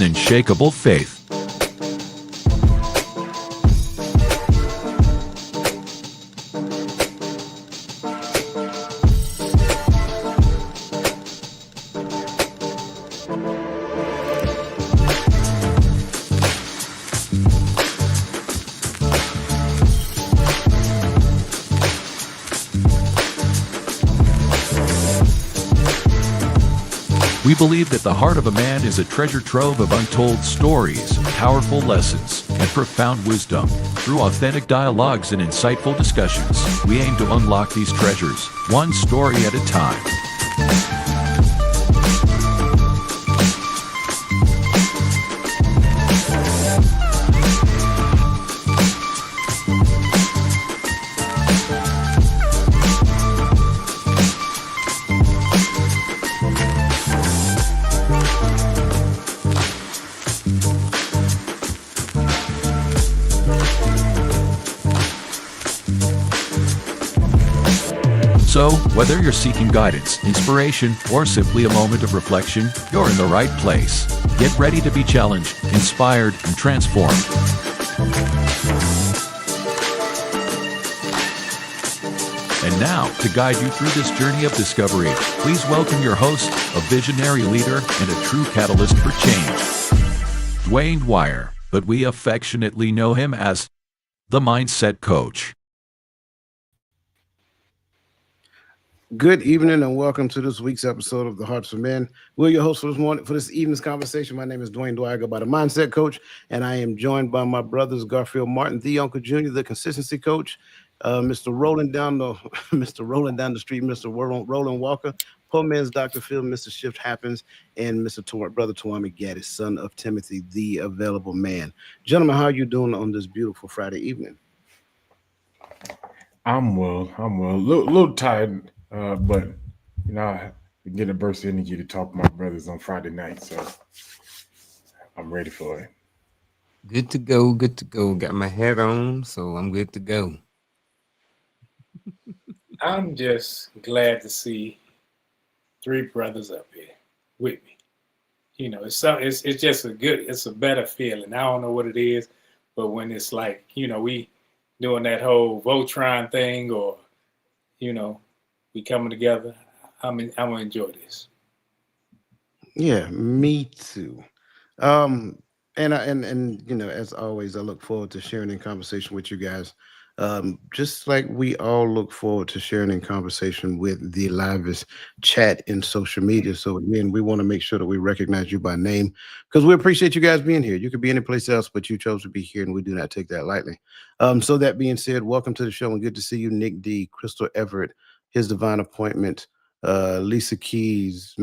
Unshakable faith. We believe that the heart of a man is a treasure trove of untold stories, powerful lessons, and profound wisdom. Through authentic dialogues and insightful discussions, we aim to unlock these treasures, one story at a time. So, whether you're seeking guidance, inspiration, or simply a moment of reflection, you're in the right place. Get ready to be challenged, inspired, and transformed. And now, to guide you through this journey of discovery, please welcome your host, a visionary leader and a true catalyst for change, Dwayne Dwyer, but we affectionately know him as the Mindset Coach. Good evening and welcome to this week's episode of The Hearts of Men. We're your hosts for this evening's conversation. My name is Dwayne Dwyer, go by the Mindset Coach, and I am joined by my brothers Garfield Martin, the Uncle Jr., the Consistency Coach, Mr. Rolling down the street, Mr. Roland Walker, poor man's Dr. Phil, Mr. Shift Happens, and Brother Tuami Gaddis, son of Timothy, the Available Man. Gentlemen, how are you doing on this beautiful Friday evening? I'm well. A little tired. But you know, I get a burst of energy to talk to my brothers on Friday night, so I'm ready for it. Good to go. Got my hat on, so I'm good to go. I'm just glad to see three brothers up here with me. You know, it's just it's a better feeling. I don't know what it is, but when it's like, you know, we doing that whole Voltron thing, or you know, we coming together, I'm gonna enjoy this. Yeah, me too. And you know, as always, I look forward to sharing in conversation with you guys. Just like we all look forward to sharing in conversation with the livest chat in social media. So again, we want to make sure that we recognize you by name because we appreciate you guys being here. You could be anyplace else, but you chose to be here, and we do not take that lightly. So that being said, welcome to the show and good to see you, Nick D, Crystal Everett, His Divine Appointment, Lisa Keys,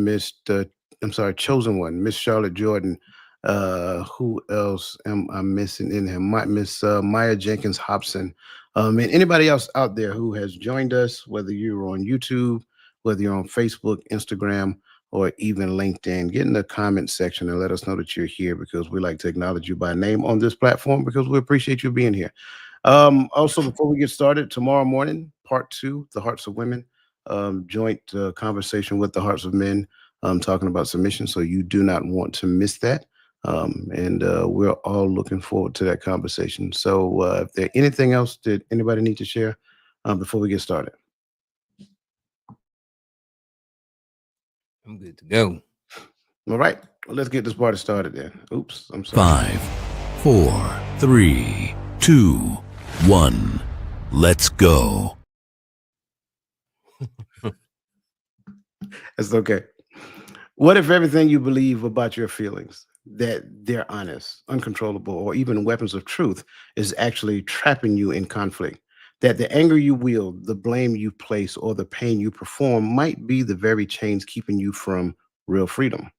Chosen One, Miss Charlotte Jordan. Who else am I missing in here? Miss Maya Jenkins Hobson, and anybody else out there who has joined us, whether you're on YouTube, whether you're on Facebook, Instagram, or even LinkedIn, get in the comment section and let us know that you're here because we like to acknowledge you by name on this platform because we appreciate you being here. Also, before we get started, tomorrow morning, part 2, The Hearts of Women, joint conversation with the Hearts of Men, talking about submission. So you do not want to miss that. And we're all looking forward to that conversation. So if there's anything else that anybody need to share before we get started? I'm good to go. All right, well, let's get this party started then. Oops, I'm sorry. 5, 4, 3, 2, 1. Let's go. It's okay. What if everything you believe about your feelings, that they're honest, uncontrollable, or even weapons of truth, is actually trapping you in conflict? That the anger you wield, the blame you place, or the pain you perform might be the very chains keeping you from real freedom.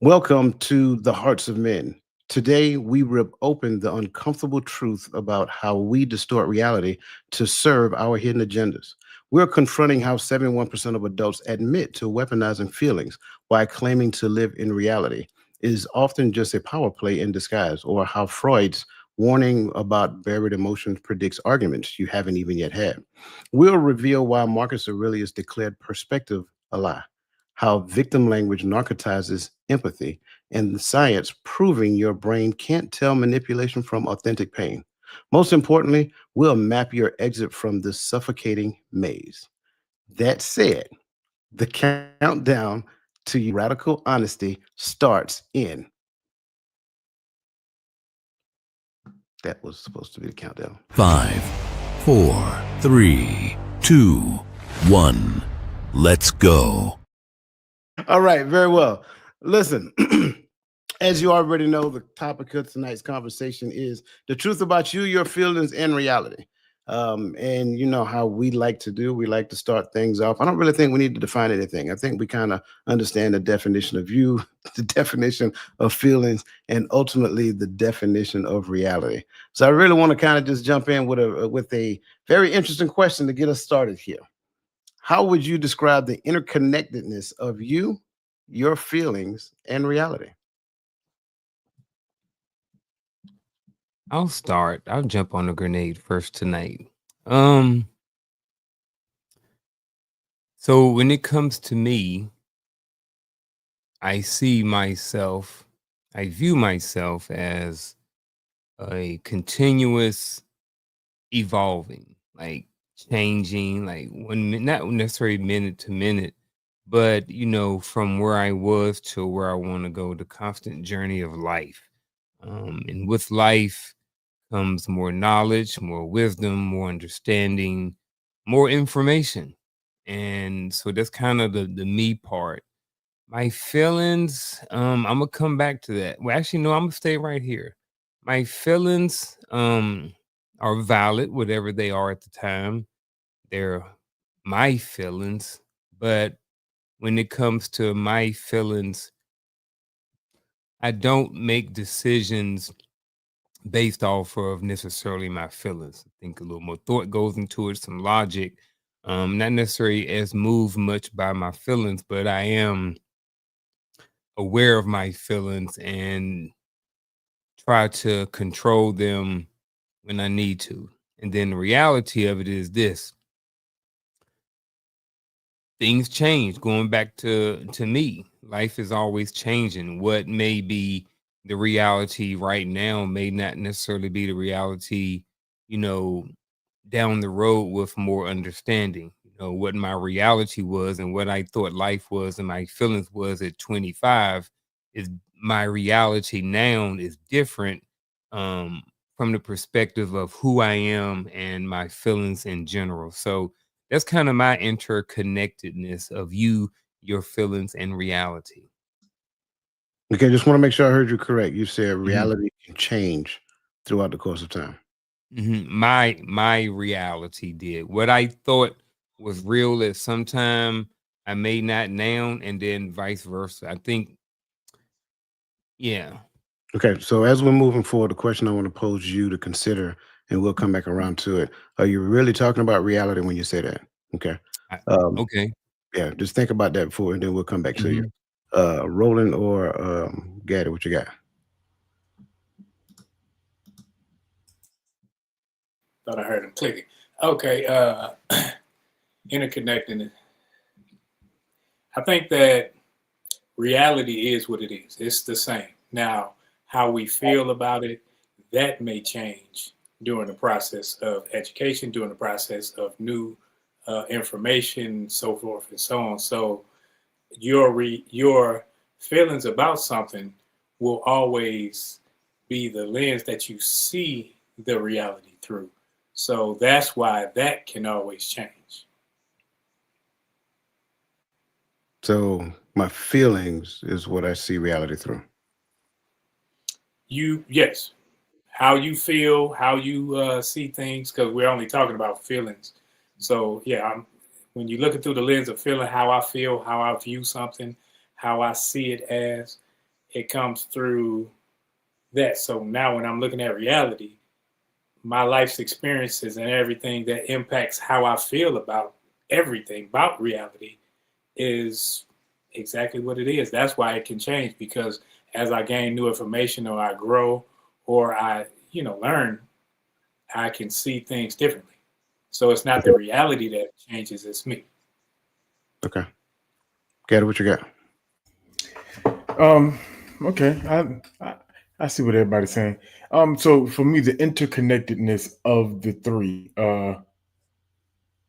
Welcome to The Hearts of Men. Today, we rip open the uncomfortable truth about how we distort reality to serve our hidden agendas. We're confronting how 71% of adults admit to weaponizing feelings while claiming to live in reality is often just a power play in disguise, or how Freud's warning about buried emotions predicts arguments you haven't even yet had. We'll reveal why Marcus Aurelius declared perspective a lie, how victim language narcotizes empathy, and the science proving your brain can't tell manipulation from authentic pain. Most importantly, we'll map your exit from this suffocating maze. That said, the countdown to your radical honesty starts in. That was supposed to be the countdown. 5, 4, 3, 2, 1. Let's go. All right, very well. Listen, as you already know, the topic of tonight's conversation is the truth about you, your feelings, and reality. And you know how we like to do, we like to start things off. I don't really think we need to define anything. I think we kind of understand the definition of you, the definition of feelings, and ultimately the definition of reality. So I really want to kind of just jump in with a very interesting question to get us started here. How would you describe the interconnectedness of you, your feelings, and reality? I'll start. I'll jump on the grenade first tonight. Um, so when it comes to me, I view myself as a continuous evolving, like changing, like not necessarily minute to minute, but from where I was to where I want to go, the constant journey of life. And with life comes more knowledge, more wisdom, more understanding, more information. And so that's kind of the me part. My feelings, I'm gonna come back to that. Well, actually, no, I'm gonna stay right here. My feelings are valid, whatever they are at the time. They're my feelings. But when it comes to my feelings, I don't make decisions based off of necessarily my feelings. I think a little more thought goes into it, some logic. Not necessarily as moved much by my feelings, but I am aware of my feelings and try to control them when I need to. And then the reality of it is this: things change. Going back to me, life is always changing. What may be the reality right now may not necessarily be the reality, you know, down the road with more understanding. What my reality was and what I thought life was and my feelings was at 25 is my reality now is different, um, from the perspective of who I am and my feelings in general. So that's kind of my interconnectedness of you, your feelings, and reality. Okay, just want to make sure I heard you correct. You said Mhm. reality can change throughout the course of time. My reality did what I thought was real at some time. I may not now, and then vice versa. I think, yeah. Okay, so as we're moving forward, the question I want to pose you to consider, and we'll come back around to it. Are you really talking about reality when you say that? Okay. I, Um, okay. yeah, just think about that before, and then we'll come back to you. Mhm. Roland or Gaddy, what you got? Thought I heard him clicking. Okay, interconnecting. I think that reality is what it is. It's the same. Now, how we feel about it, that may change during the process of education, during the process of new information, so forth and so on. So your feelings about something will always be the lens that you see the reality through. So that's why that can always change. So my feelings is what I see reality through. Yes, how you feel, how you see things, because we're only talking about feelings. So yeah, when you're looking through the lens of feeling, how I feel, how I view something, how I see it as, it comes through that. So now when I'm looking at reality, my life's experiences and everything that impacts how I feel about everything about reality is exactly what it is. That's why it can change, because as I gain new information or I grow or I, learn, I can see things differently. So it's not Okay. the reality that changes, it's me. Okay. Gather, what you got? Okay, I see what everybody's saying. So for me, the interconnectedness of the three,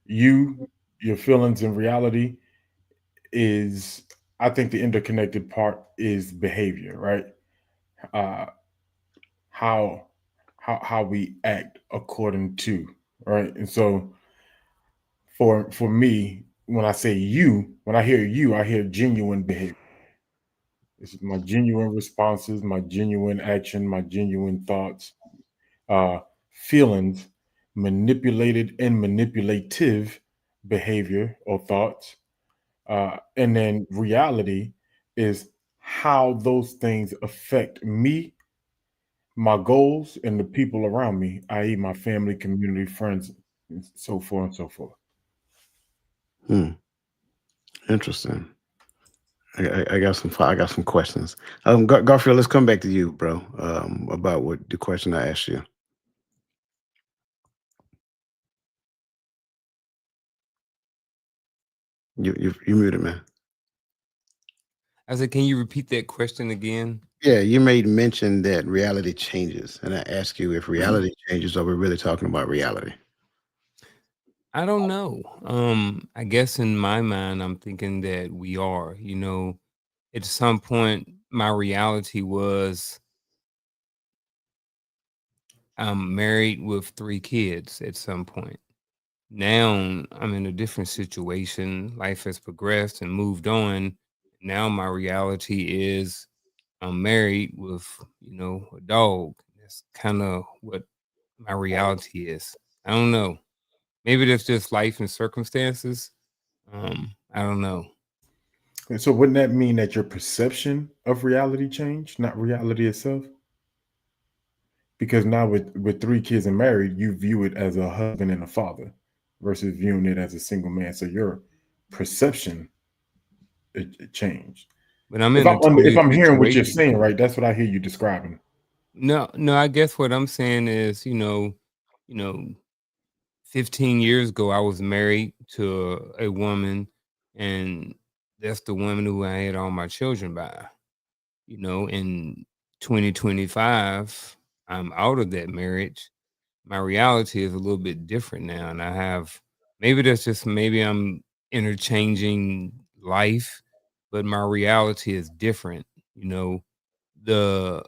you, your feelings, and reality is, I think the interconnected part is behavior, right? Uh, how how we act according to, right? And so for me, when I say you, when I hear you, I hear genuine behavior. This is my genuine responses, my genuine action, my genuine thoughts, uh, feelings, manipulated and manipulative behavior or thoughts. And then reality is how those things affect me, my goals, and the people around me, i.e., my family, community, friends, and so forth and so forth. Hmm. Interesting. I got some. I got some questions. Garfield, let's come back to you, bro. About what the question I asked you. You muted, man. I said, can you repeat that question again? Yeah, you made mention that reality changes, and I asked you if reality changes, are we really talking about reality? I don't know. I guess in my mind, I'm thinking that we are. At some point, my reality was I'm married with 3 kids at some point. Now I'm in a different situation. Life has progressed and moved on. Now my reality is I'm married with, a dog. That's kind of what my reality is. I don't know. Maybe that's just life and circumstances. I don't know. And so wouldn't that mean that your perception of reality changed, not reality itself? Because now with 3 kids and married, you view it as a husband and a father versus viewing it as a single man. So your perception, it changed. But I'm If in a if totally I'm hearing what you're situation. saying, right, that's what I hear you describing. No, no, I guess what I'm saying is, you know, 15 years ago I was married to a woman, and that's the woman who I had all my children by. In 2025, I'm out of that marriage. My reality is a little bit different now, and I have, maybe I'm interchanging life, but my reality is different. You know, the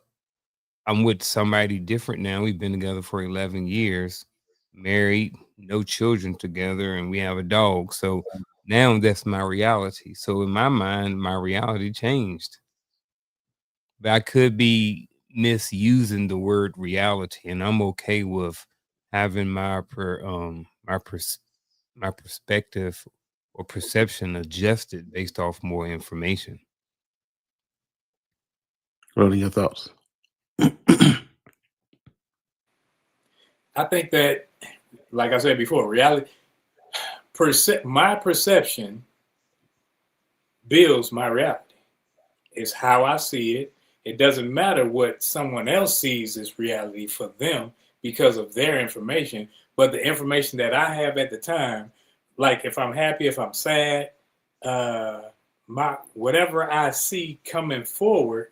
I'm with somebody different now. We've been together for 11 years, married, no children together, and we have a dog. So now that's my reality. So in my mind, my reality changed. But I could be misusing the word reality, and I'm okay with having my perspective or perception adjusted based off more information. What are your thoughts? I think that, like I said before, reality, my perception builds my reality. It's how I see it. It doesn't matter what someone else sees as reality for them because of their information, but the information that I have at the time, like if I'm happy, if I'm sad, uh, my whatever I see coming forward,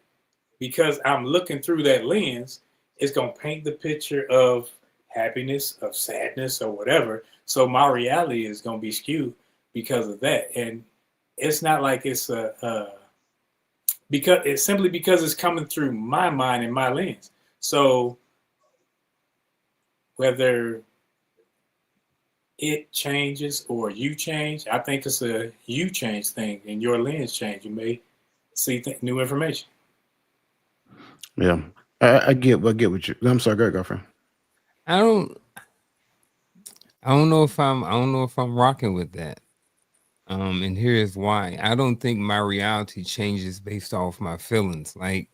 because I'm looking through that lens, it's gonna paint the picture of happiness, of sadness, or whatever. So my reality is gonna be skewed because of that, and it's not like it's because it's simply because it's coming through my mind and my lens. So whether it changes or you change, I think it's a you change thing and your lens change. You may see new information. Yeah, I get what you. I'm sorry, go ahead, girlfriend. I don't I don't know if I'm rocking with that. And here's why. I don't think my reality changes based off my feelings. Like,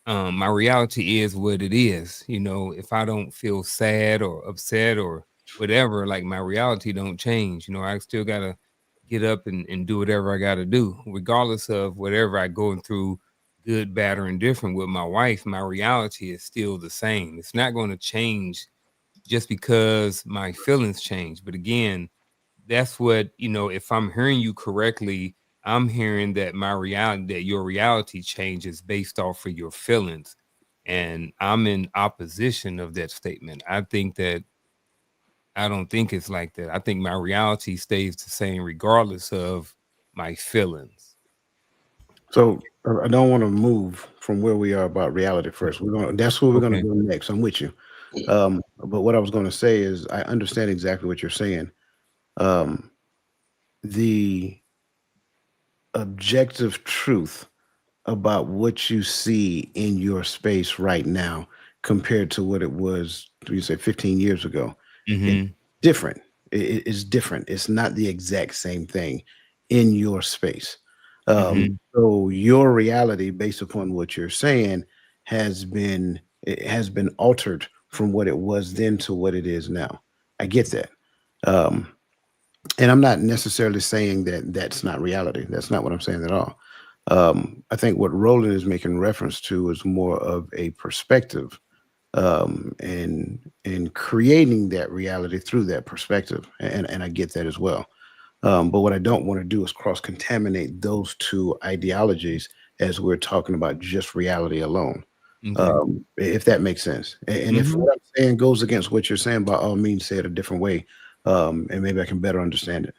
my reality is what it is. If I don't feel sad or upset or whatever, like my reality don't change. I still gotta get up and do whatever I gotta do, regardless of whatever I going through, good, bad, or indifferent with my wife. My reality is still the same. It's not going to change just because my feelings change. But again, that's what, if I'm hearing you correctly, I'm hearing that your reality changes based off of your feelings. And I'm in opposition of that statement. I don't think it's like that. I think my reality stays the same regardless of my feelings. So I don't want to move from where we are about reality first. That's where we're gonna Okay. go next. I'm with you. But what I was gonna say is I understand exactly what you're saying. Um, the objective truth about what you see in your space right now compared to what it was, you say 15 years ago, it's Mm-hmm. different. It's different. It's not the exact same thing in your space. Mm-hmm. So your reality, based upon what you're saying, has been altered from what it was then to what it is now. I get that. Um, and I'm not necessarily saying that that's not reality. That's not what I'm saying at all. I think what Roland is making reference to is more of a perspective, and creating that reality through that perspective, and I get that as well. But what I don't want to do is cross contaminate those two ideologies as we're talking about just reality alone. Okay. If that makes sense, and if Mm-hmm. what I'm saying goes against what you're saying, by all means, say it a different way, and maybe I can better understand it.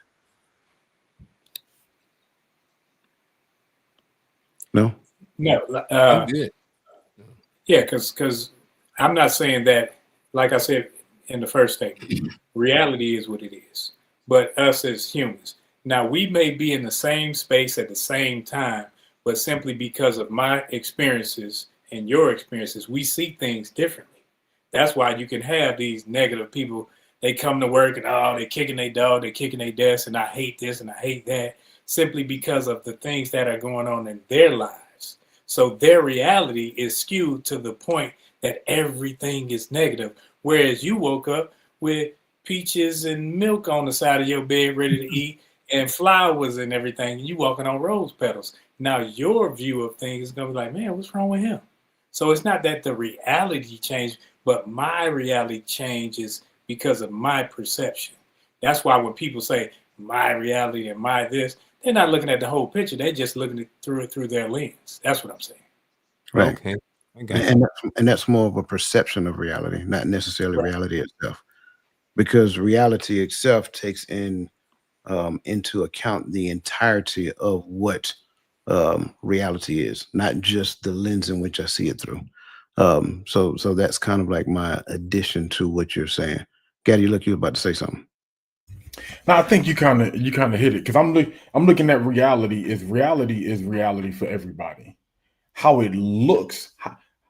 No. No, I'm good. yeah, because I'm not saying that. Like I said in the first statement, reality is what it is. But us as humans, now we may be in the same space at the same time, but simply because of my experiences and your experiences, we see things differently. That's why you can have these negative people. They come to work and they're kicking their dog, they're kicking their desk, and I hate this and I hate that, simply because of the things that are going on in their lives. So their reality is skewed to the point that everything is negative. Whereas you woke up with peaches and milk on the side of your bed ready to eat and flowers and everything, and you walking on rose petals. Now your view of things is gonna be like, man, what's wrong with him? So it's not that the reality changed, but my reality changes because of my perception. That's why when people say my reality and my this, they're not looking at the whole picture. They're just looking through their lens. That's what I'm saying. Right. Okay. I got And you. that's more of a perception of reality, not necessarily Right. reality itself, because reality itself takes into account the entirety of what reality is, not just the lens in which I see it through. So that's kind of like my addition to what you're saying. Gaddy, you about to say something. Now I think you kind of hit it because I'm looking at reality is reality for everybody. How it looks,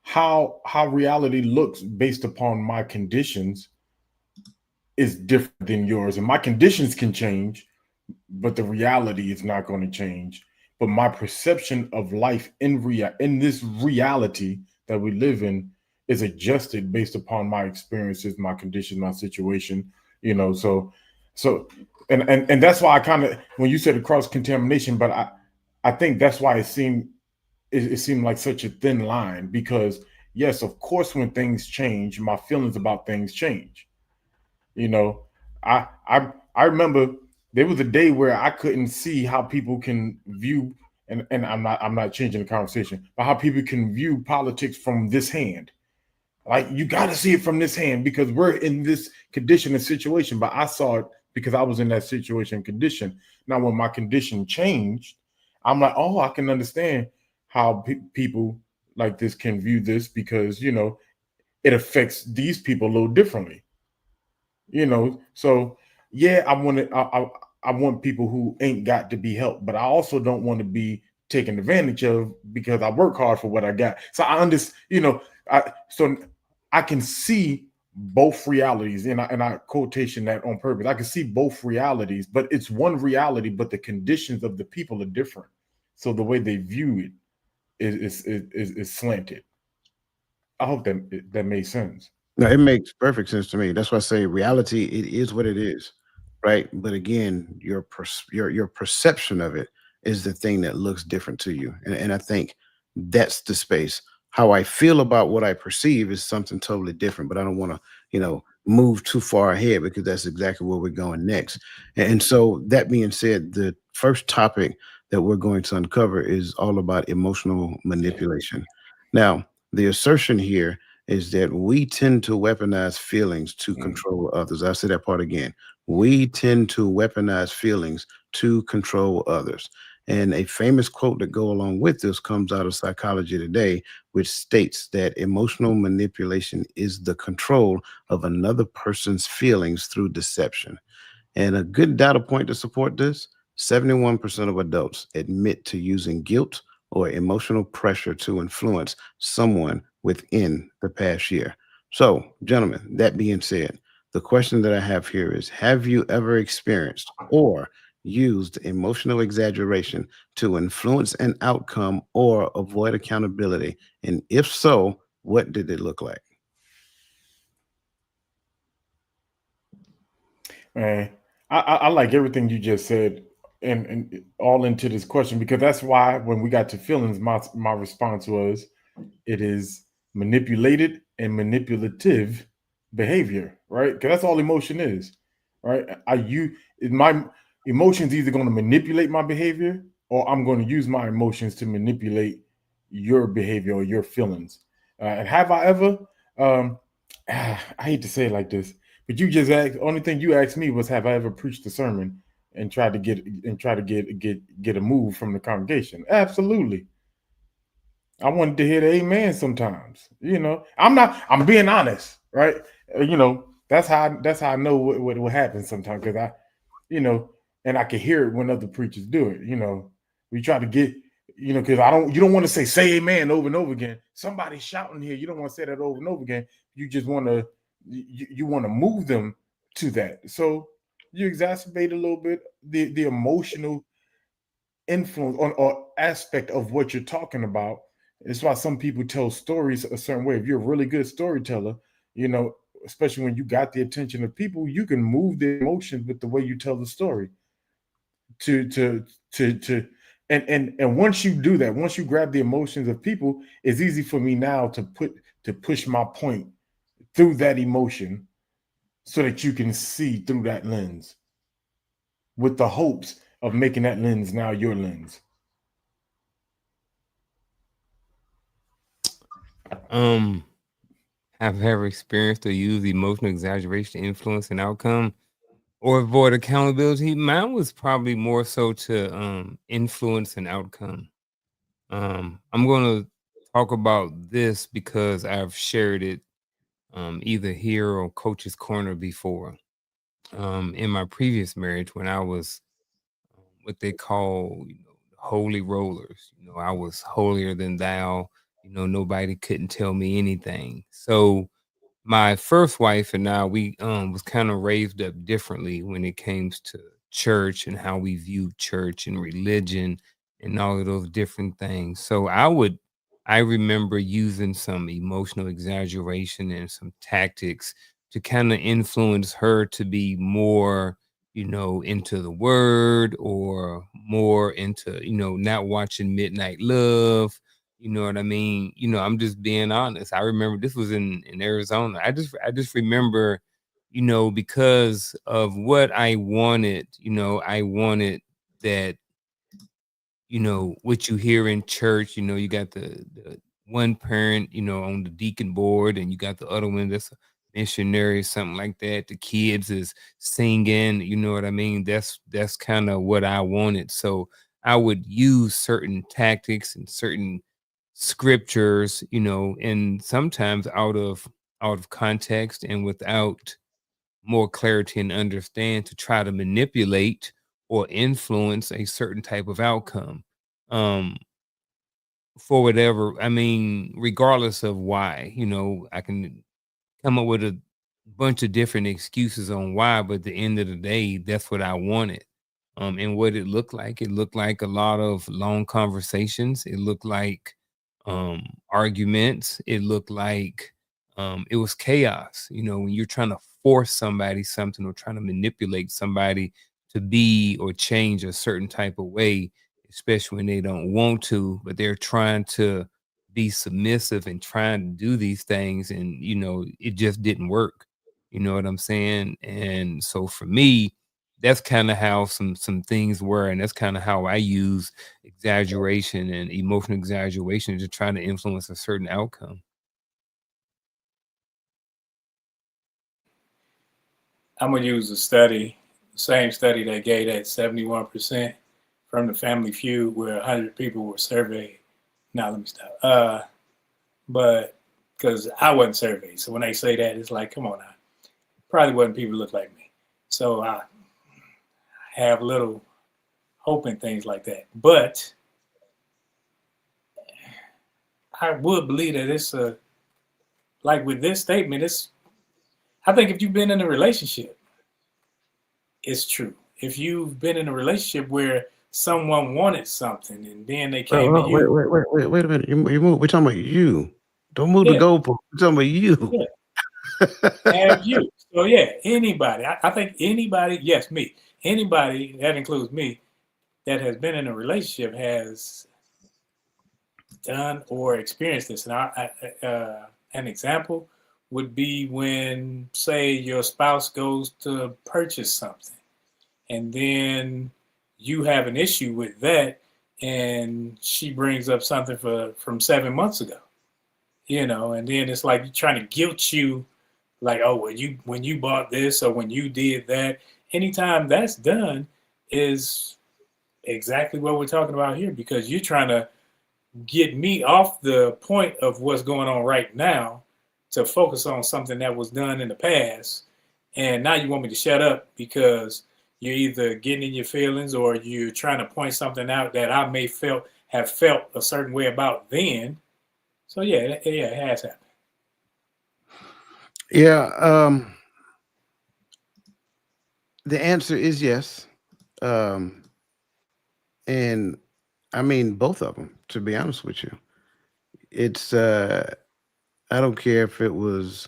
how reality looks based upon my conditions is different than yours, and my conditions can change, but the reality is not going to change. But my perception of life in this reality that we live in is adjusted based upon my experiences, my conditions, my situation. So and that's why I kind of, when you said cross contamination, but I think that's why it seemed like such a thin line, because yes, of course, when things change, my feelings about things change. You know, I remember there was a day where I couldn't see how people can view, and I'm not changing the conversation, but how people can view politics from this hand. Like, you got to see it from this hand because we're in this condition and situation. But I saw it because I was in that situation and condition. Now, when my condition changed, I'm like, oh, I can understand how people like this can view this, because it affects these people a little differently. So yeah, I want people who ain't got to be helped, but I also don't want to be taken advantage of because I work hard for what I got. So I understand, I can see both realities, and I quotation that on purpose. I can see both realities, but it's one reality, but the conditions of the people are different. So the way they view it is slanted. I hope that made sense. No, it makes perfect sense to me. That's why I say reality, it is what it is, right? But again, your perception of it is the thing that looks different to you. And I think that's the space. How I feel about what I perceive is something totally different, but I don't want to, move too far ahead because that's exactly where we're going next. And so that being said, the first topic that we're going to uncover is all about emotional manipulation. Now, the assertion here is that we tend to weaponize feelings to Mm. control others. I'll say that part again. We tend to weaponize feelings to control others. And a famous quote that go along with this comes out of Psychology Today, which states that emotional manipulation is the control of another person's feelings through deception. And a good data point to support this: 71% of adults admit to using guilt or emotional pressure to influence someone within the past year. So, gentlemen, that being said, the question that I have here is: have you ever experienced or used emotional exaggeration to influence an outcome or avoid accountability? And if so, what did it look like? Man, I like everything you just said, and all into this question, because that's why when we got to feelings, my response was, it is manipulated and manipulative behavior, right? Because that's all emotion is, right? My emotions either going to manipulate my behavior, or I'm going to use my emotions to manipulate your behavior or your feelings. And have I ever? Um, I hate to say it like this, but you just asked. Only thing you asked me was, have I ever preached a sermon and try to get a move from the congregation? Absolutely. I wanted to hear the amen sometimes. I'm being honest, right? That's how I know what happens sometimes, because you know, and I can hear it when other preachers do it. We try to get, because you don't want to say amen over and over again. Somebody's shouting here. You don't want to say that over and over again. You just want to, you want to move them to that. So you exacerbate a little bit the emotional influence on or aspect of what you're talking about. It's why some people tell stories a certain way. If you're a really good storyteller, you know, especially when you got the attention of people, you can move the emotions with the way you tell the story. To and once you do that, once you grab the emotions of people, it's easy for me now to push my point through that emotion, so that you can see through that lens, with the hopes of making that lens now your lens. Um, have ever experienced or used emotional exaggeration to influence an outcome or avoid accountability? Mine was probably more so to influence an outcome. I'm gonna talk about this because I've shared it either here or Coach's Corner before. In my previous marriage, when I was what they call, holy rollers. I was holier than thou. Nobody couldn't tell me anything. So my first wife and I, we was kind of raised up differently when it came to church and how we viewed church and religion and all of those different things. So I remember using some emotional exaggeration and some tactics to kind of influence her to be more, into the word, or more into, not watching Midnight Love. You know what I mean? I'm just being honest. I remember this was in Arizona. I just remember, because of what I wanted. I wanted that, what you hear in church. You got the one parent, on the deacon board, and you got the other one that's a missionary, something like that. The kids is singing, you know what I mean? That's kind of what I wanted. So I would use certain tactics and certain scriptures, and sometimes out of context and without more clarity and understand, to try to manipulate or influence a certain type of outcome. Um, for whatever, I mean, regardless of why, I can come up with a bunch of different excuses on why, but at the end of the day, that's what I wanted. And what it looked like a lot of long conversations. It looked like arguments. It looked like it was chaos. When you're trying to force somebody something, or trying to manipulate somebody to be or change a certain type of way, especially when they don't want to, but they're trying to be submissive and trying to do these things, and it just didn't work. You know what I'm saying? And so for me, that's kind of how some things were, and that's kind of how I use exaggeration and emotional exaggeration to try to influence a certain outcome. I'm gonna use the same study that gave that 71% from the Family Feud, where 100 people were surveyed. Now let me stop. But because I wasn't surveyed, so when they say that, it's like, come on now, probably wasn't people look like me. So I have little hope in things like that. But I would believe that it's like with this statement, I think if you've been in a relationship, it's true. If you've been in a relationship where someone wanted something and then they came to you. Wait a minute. You move. We're talking about you. Don't move the Yeah, goalpost. We're talking about you. yeah, have you. So yeah, anybody. I think anybody, yes, me. Anybody, that includes me, that has been in a relationship has done or experienced this. And an example would be when, say, your spouse goes to purchase something, and then you have an issue with that, and she brings up something from 7 months ago, and then it's like trying to guilt you, like, oh, when you bought this or when you did that. Anytime that's done is exactly what we're talking about here, because you're trying to get me off the point of what's going on right now to focus on something that was done in the past. And now you want me to shut up because you're either getting in your feelings or you're trying to point something out that I may have felt a certain way about then. So yeah, it has happened. Yeah. The answer is yes. And I mean both of them, to be honest with you. It's I don't care if it was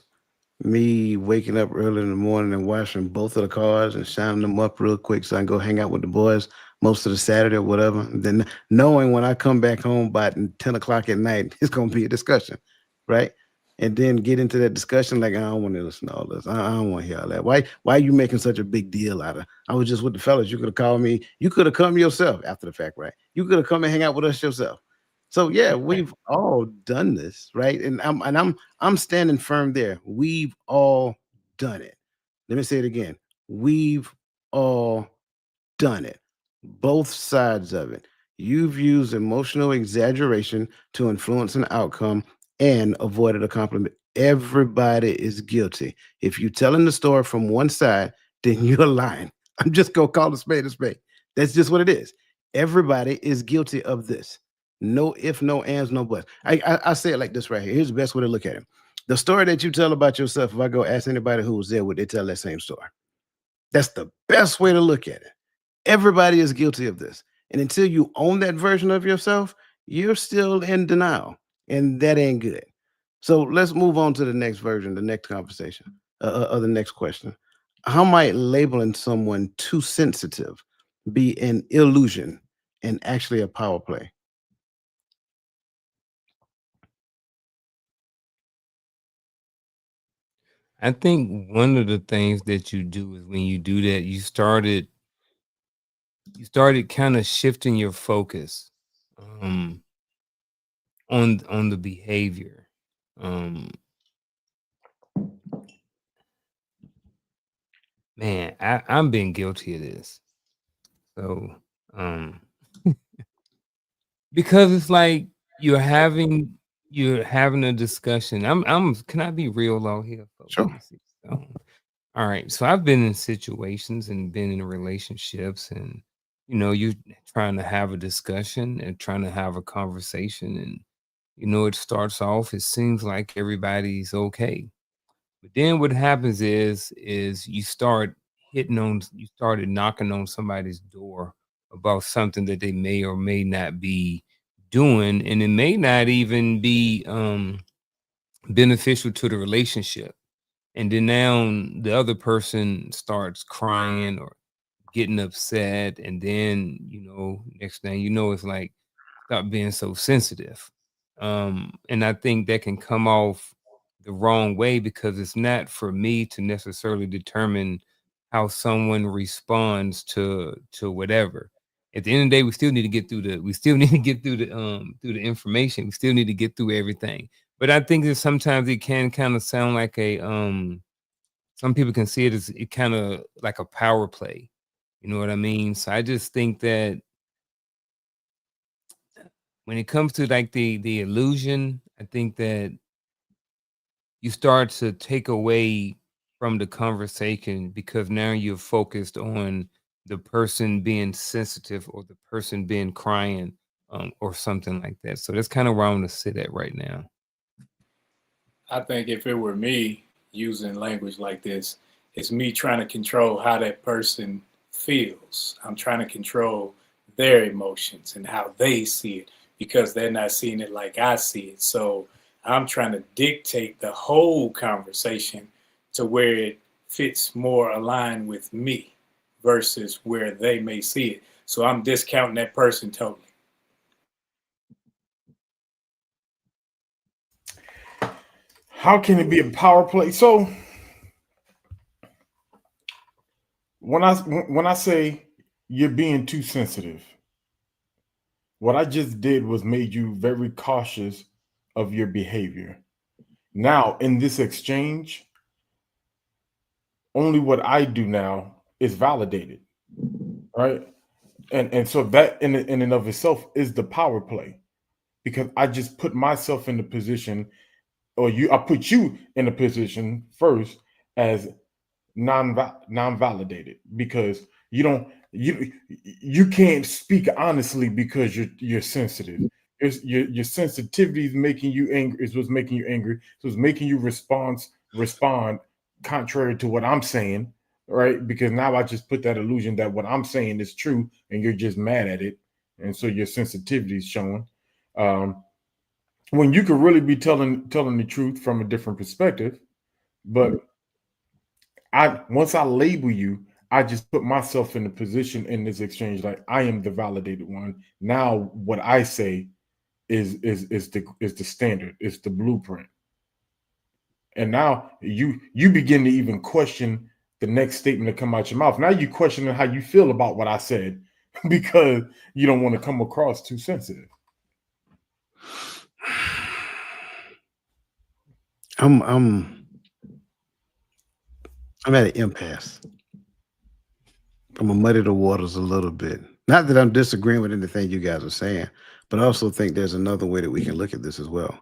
me waking up early in the morning and washing both of the cars and shining them up real quick so I can go hang out with the boys most of the Saturday or whatever. Then knowing when I come back home by 10 o'clock at night, it's going to be a discussion, right? And then get into that discussion like, I don't want to listen to all this. I don't want to hear all that. Why are you making such a big deal out of? I was just with the fellas. You could have called me. You could have come yourself after the fact, right? You could have come and hang out with us yourself. So yeah, we've all done this, right? And I'm standing firm there. We've all done it. Let me say it again. We've all done it. Both sides of it. You've used emotional exaggeration to influence an outcome and avoided a compliment. Everybody is guilty. If you're telling the story from one side, then you're lying. I'm just gonna call a spade a spade. That's just what it is. Everybody is guilty of this. No if, no ands, no buts. I say it like this right here. Here's the best way to look at it. The story that you tell about yourself, if I go ask anybody who was there, would they tell that same story? That's the best way to look at it. Everybody is guilty of this. And until you own that version of yourself, you're still in denial. And that ain't good. So let's move on to the next version, the next conversation, or the next question. How might labeling someone too sensitive be an illusion and actually a power play? I think one of the things that you do is when you do that, you started kind of shifting your focus um on the behavior. Um Man, I'm being guilty of this. So um because it's like you're having a discussion. Can I be real out here, folks? Let Sure. me see. All right. So I've been in situations and been in relationships, and you're trying to have a discussion and trying to have a conversation, and it starts off, it seems like everybody's okay. But then what happens is you started knocking on somebody's door about something that they may or may not be doing, and it may not even be beneficial to the relationship. And then now the other person starts crying or getting upset, and then next thing you know, it's like, stop being so sensitive. And I think that can come off the wrong way, because it's not for me to necessarily determine how someone responds to whatever. At the end of the day, we still need to get through the information. We still need to get through everything. But I think that sometimes it can kind of sound like a some people can see it as it kind of like a power play. You know what I mean? So I just think that when it comes to like the illusion, I think that you start to take away from the conversation because now you're focused on the person being sensitive or the person being crying or something like that. So that's kind of where I want to sit at right now. I think if it were me using language like this, it's me trying to control how that person feels. I'm trying to control their emotions and how they see it because they're not seeing it like I see it. So I'm trying to dictate the whole conversation to where it fits more aligned with me versus where they may see it. So I'm discounting that person totally. How can it be a power play? So when I say you're being too sensitive, what I just did was made you very cautious of your behavior. Now, in this exchange, only what I do now is validated, right? And so that in and of itself is the power play because I just put myself in the position, or I put you in a position first as non-validated because you can't speak honestly because you're sensitive. Your sensitivity is making you angry. Is what's making you angry. So it's making you respond contrary to what I'm saying, right? Because now I just put that illusion that what I'm saying is true, and you're just mad at it, and so your sensitivity is showing. When you could really be telling the truth from a different perspective, but once I label you, I just put myself in the position in this exchange like I am the validated one. Now what I say is the standard, it's the blueprint. And now you begin to even question the next statement that come out your mouth. Now you questioning how you feel about what I said because you don't want to come across too sensitive. I'm at an impasse. I'm gonna muddy the waters a little bit. Not that I'm disagreeing with anything you guys are saying, but I also think there's another way that we can look at this as well.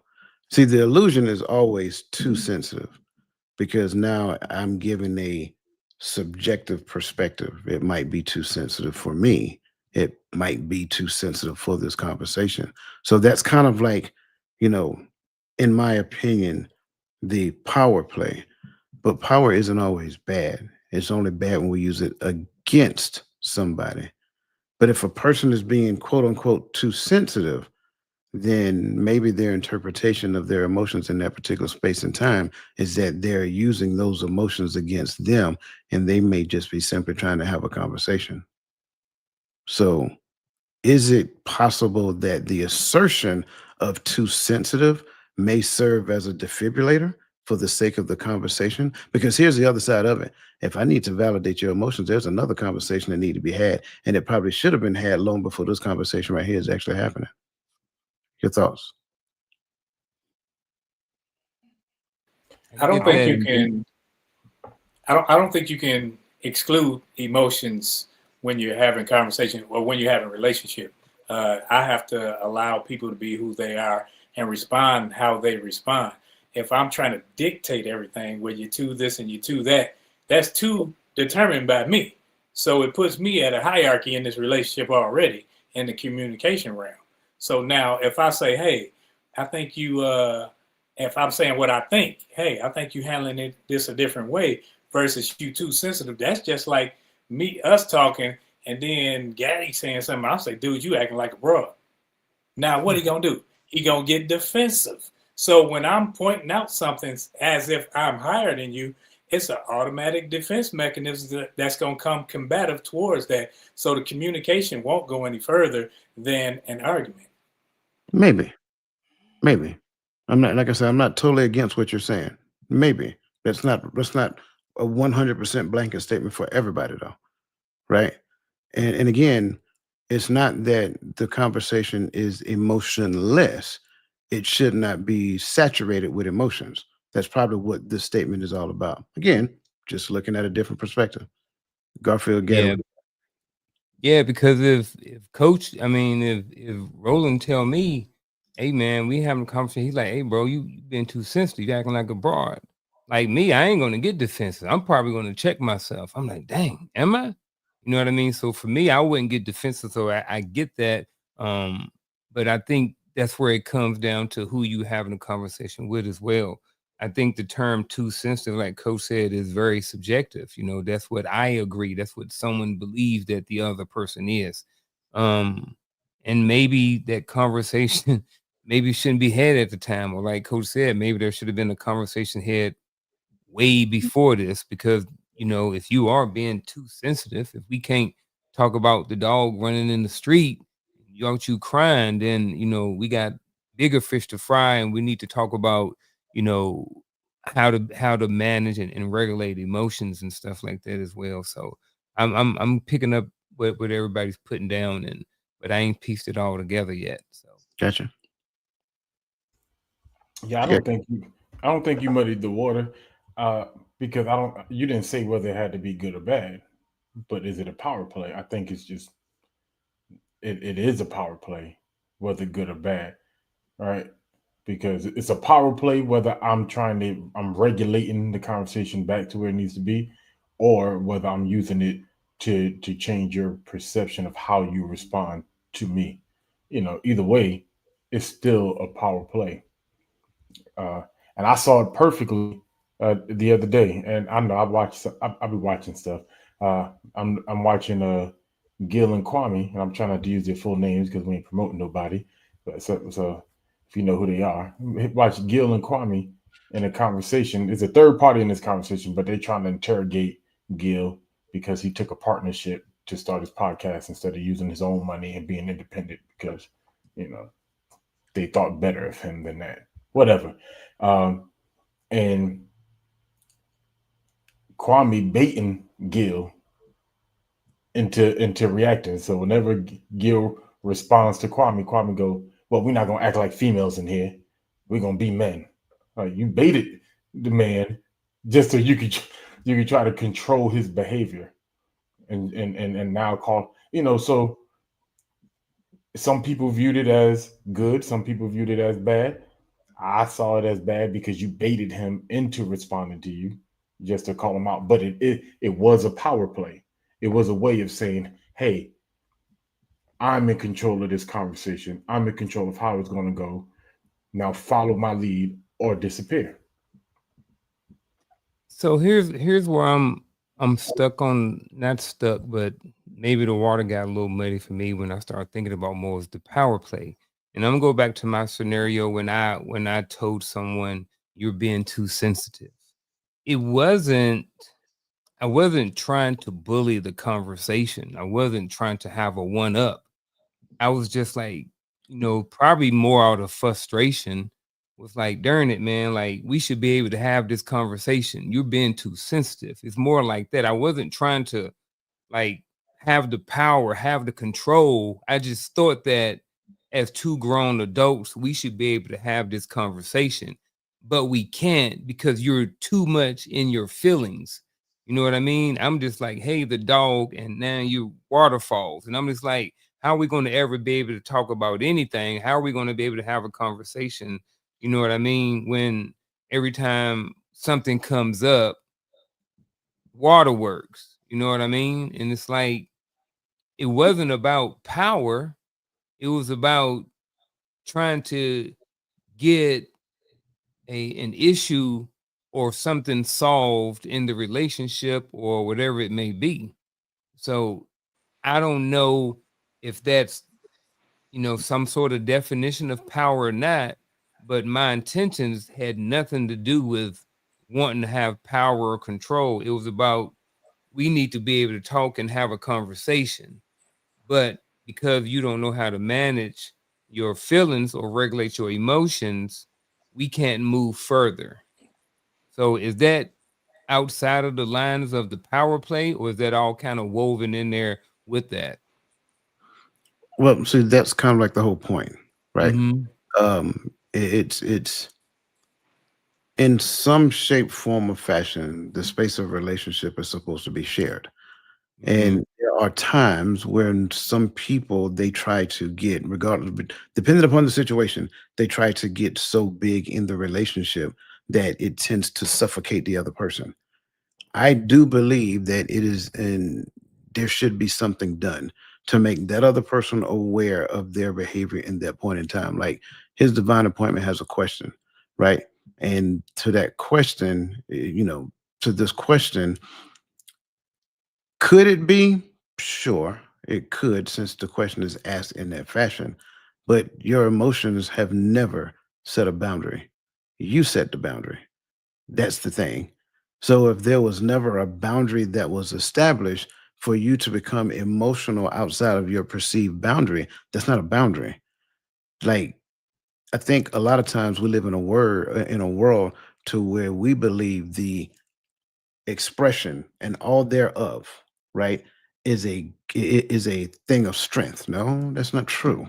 See, the illusion is always too sensitive because now I'm giving a subjective perspective. It might be too sensitive for me. It might be too sensitive for this conversation. So that's kind of like, in my opinion, the power play. But power isn't always bad. It's only bad when we use it against somebody. But if a person is being quote unquote too sensitive, then maybe their interpretation of their emotions in that particular space and time is that they're using those emotions against them, and they may just be simply trying to have a conversation. So, is it possible that the assertion of too sensitive may serve as a defibrillator for the sake of the conversation? Because here's the other side of it. If I need to validate your emotions, there's another conversation that need to be had, and it probably should have been had long before this conversation right here is actually happening. Your thoughts? I don't Get think that. you can. I don't think you can exclude emotions when you're having conversation or when you're having a relationship. I have to allow people to be who they are and respond how they respond. If I'm trying to dictate everything, where you to this and you to that, that's too determined by me. So it puts me at a hierarchy in this relationship already in the communication realm. So now if I say, hey, I think you, if I'm saying what I think, hey, I think you handling this a different way versus you too sensitive. That's just like us talking, and then Gaddy saying something. I'll say, dude, you acting like a bro. Now, what he gonna do? He gonna get defensive. So when I'm pointing out something as if I'm higher than you, it's an automatic defense mechanism that's gonna come combative towards that. So the communication won't go any further than an argument. Maybe. I'm not, like I said, I'm not totally against what you're saying. Maybe. Let's not a 100% blanket statement for everybody though, right? And again, it's not that the conversation is emotionless. It should not be saturated with emotions. That's probably what this statement is all about. Again, just looking at a different perspective. Garfield, get Yeah, it. yeah, because if coach, I mean, if Roland tell me, hey man, we having a conversation, he's like, hey bro, you been too sensitive, you acting like a broad. Like me, I ain't gonna get defensive. I'm probably gonna check myself. I'm like, dang, am I? You know what I mean? So for me, I wouldn't get defensive. So I get that. Um, but I think that's where it comes down to who you having a conversation with as well. I think the term too sensitive, like Coach said, is very subjective. You know, that's what I agree. That's what someone believes that the other person is. Um, and maybe that conversation maybe shouldn't be had at the time. Or like Coach said, maybe there should have been a conversation had way before this, because you know, if you are being too sensitive, if we can't talk about the dog running in the street, you crying, then you know we got bigger fish to fry, and we need to talk about, you know, how to manage and regulate emotions and stuff like that as well. So I'm picking up what everybody's putting down, and but I ain't pieced it all together yet. So Gotcha. Yeah, Yeah, I don't think you muddied the water, uh, because I don't. You didn't say whether it had to be good or bad, but is it a power play? I think it's just it is a power play, whether good or bad, right? Because it's a power play whether I'm regulating the conversation back to where it needs to be, or whether I'm using it to change your perception of how you respond to me. You know, either way, it's still a power play. uh, and I saw it perfectly the other day. And I know I'll be watching stuff. I'm watching Gil and Kwame, and I'm trying not to use their full names because we ain't promoting nobody. But so if you know who they are, watch Gil and Kwame in a conversation. There's a third party in this conversation, but they're trying to interrogate Gil because he took a partnership to start his podcast instead of using his own money and being independent because you know they thought better of him than that. Whatever. Um, and Kwame baiting Gil into reacting. So whenever Gil responds to Kwame, Kwame go, "Well, we're not gonna act like females in here. We're gonna be men." Like you baited the man just so you could try to control his behavior, and now call so some people viewed it as good, some people viewed it as bad. I saw it as bad because you baited him into responding to you just to call him out. But it was a power play. It was a way of saying, hey, I'm in control of this conversation. I'm in control of how it's going to go. Now follow my lead or disappear. so here's where I'm stuck on, not stuck, but maybe the water got a little muddy for me when I started thinking about more is the power play. And I'm gonna go back to my scenario when I told someone you're being too sensitive. It wasn't I wasn't trying to bully the conversation. I wasn't trying to have a one up. I was just like, probably more out of frustration. Was like, darn it, man, like we should be able to have this conversation. You're being too sensitive. It's more like that. I wasn't trying to like have the power, have the control. I just thought that as two grown adults, we should be able to have this conversation, but we can't because you're too much in your feelings. You know what I mean? I'm just like, hey, the dog, and now you waterfalls. And I'm just like, how are we going to ever be able to talk about anything? How are we going to be able to have a conversation? You know what I mean? When every time something comes up, waterworks. You know what I mean? And it's like it wasn't about power. It was about trying to get an issue or something solved in the relationship or whatever it may be. So I don't know if that's some sort of definition of power or not, but my intentions had nothing to do with wanting to have power or control. It was about we need to be able to talk and have a conversation. But because you don't know how to manage your feelings or regulate your emotions, we can't move further. So is that outside of the lines of the power play, or is that all kind of woven in there with that? Well, see, that's kind of like the whole point, right? Mm-hmm. It's in some shape, form, or fashion, the space of relationship is supposed to be shared. Mm-hmm. And there are times when some people they try to get, regardless, but depending upon the situation, they try to get so big in the relationship that it tends to suffocate the other person. I do believe that it is, and there should be something done to make that other person aware of their behavior in that point in time. Like his divine appointment has a question, right? And to that question, to this question, could it be? Sure, it could, since the question is asked in that fashion. But your emotions have never set a boundary. You set the boundary. That's the thing. So if there was never a boundary that was established for you to become emotional outside of your perceived boundary, that's not a boundary. Like I think a lot of times we live in a world to where we believe the expression and all thereof, right, is a thing of strength. No, that's not true,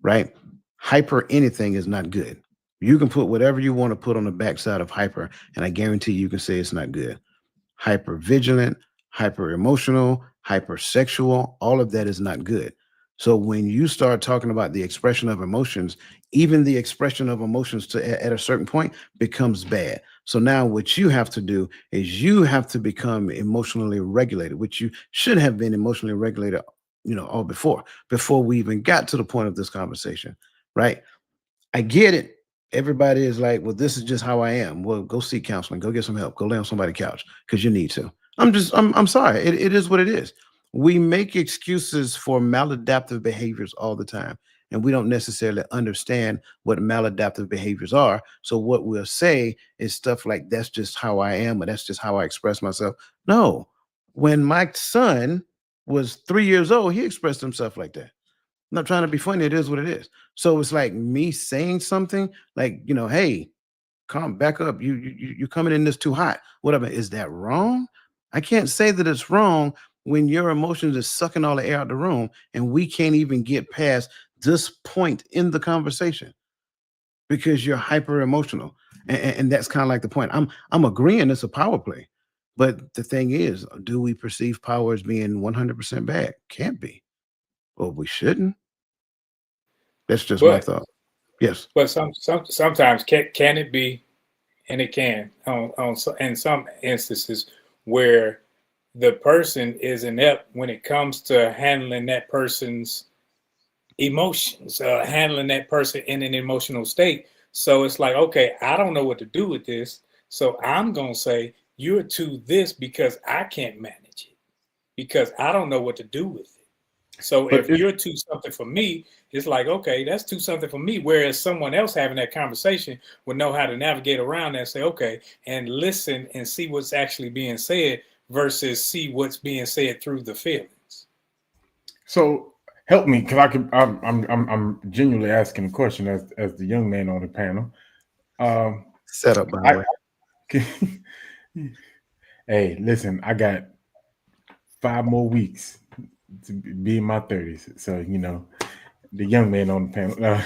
right? Hyper anything is not good. You can put whatever you want to put on the backside of hyper, and I guarantee you can say it's not good. Hyper vigilant, hyper emotional, hypersexual, all of that is not good. So when you start talking about the expression of emotions, even the expression of emotions at a certain point becomes bad. So now what you have to do is you have to become emotionally regulated, which you should have been emotionally regulated, all before we even got to the point of this conversation, right? I get it. Everybody is like, well, this is just how I am. Well, go seek counseling, go get some help, go lay on somebody's couch because you need to. I'm sorry. It is what it is. We make excuses for maladaptive behaviors all the time, and we don't necessarily understand what maladaptive behaviors are. So what we'll say is stuff like, that's just how I am, or that's just how I express myself. No, when my son was 3 years old, he expressed himself like that. Not trying to be funny. It is what it is. So it's like me saying something like, hey, calm back up. You're coming in this too hot. Whatever. Is that wrong? I can't say that it's wrong when your emotions is sucking all the air out the room and we can't even get past this point in the conversation because you're hyper emotional. And that's kind of like the point. I'm agreeing it's a power play. But the thing is, do we perceive power as being 100% bad? Can't be. Well, we shouldn't. That's just my But thought. Yes. sometimes can it be, and it can in some instances where the person is inept when it comes to handling that person's emotions, handling that person in an emotional state. So it's like, okay, I don't know what to do with this. So I'm going to say, you're to this because I can't manage it, because I don't know what to do with it. So But if you're to something for me, it's like, okay, that's to something for me. Whereas someone else having that conversation would know how to navigate around that and say, okay, and listen and see what's actually being said versus see what's being said through the feelings. so help me, because I'm genuinely asking a question as the young man on the panel. Set up, by the I way. Hey, listen, I got 5 more weeks to be in my 30s. So, the young man on the panel.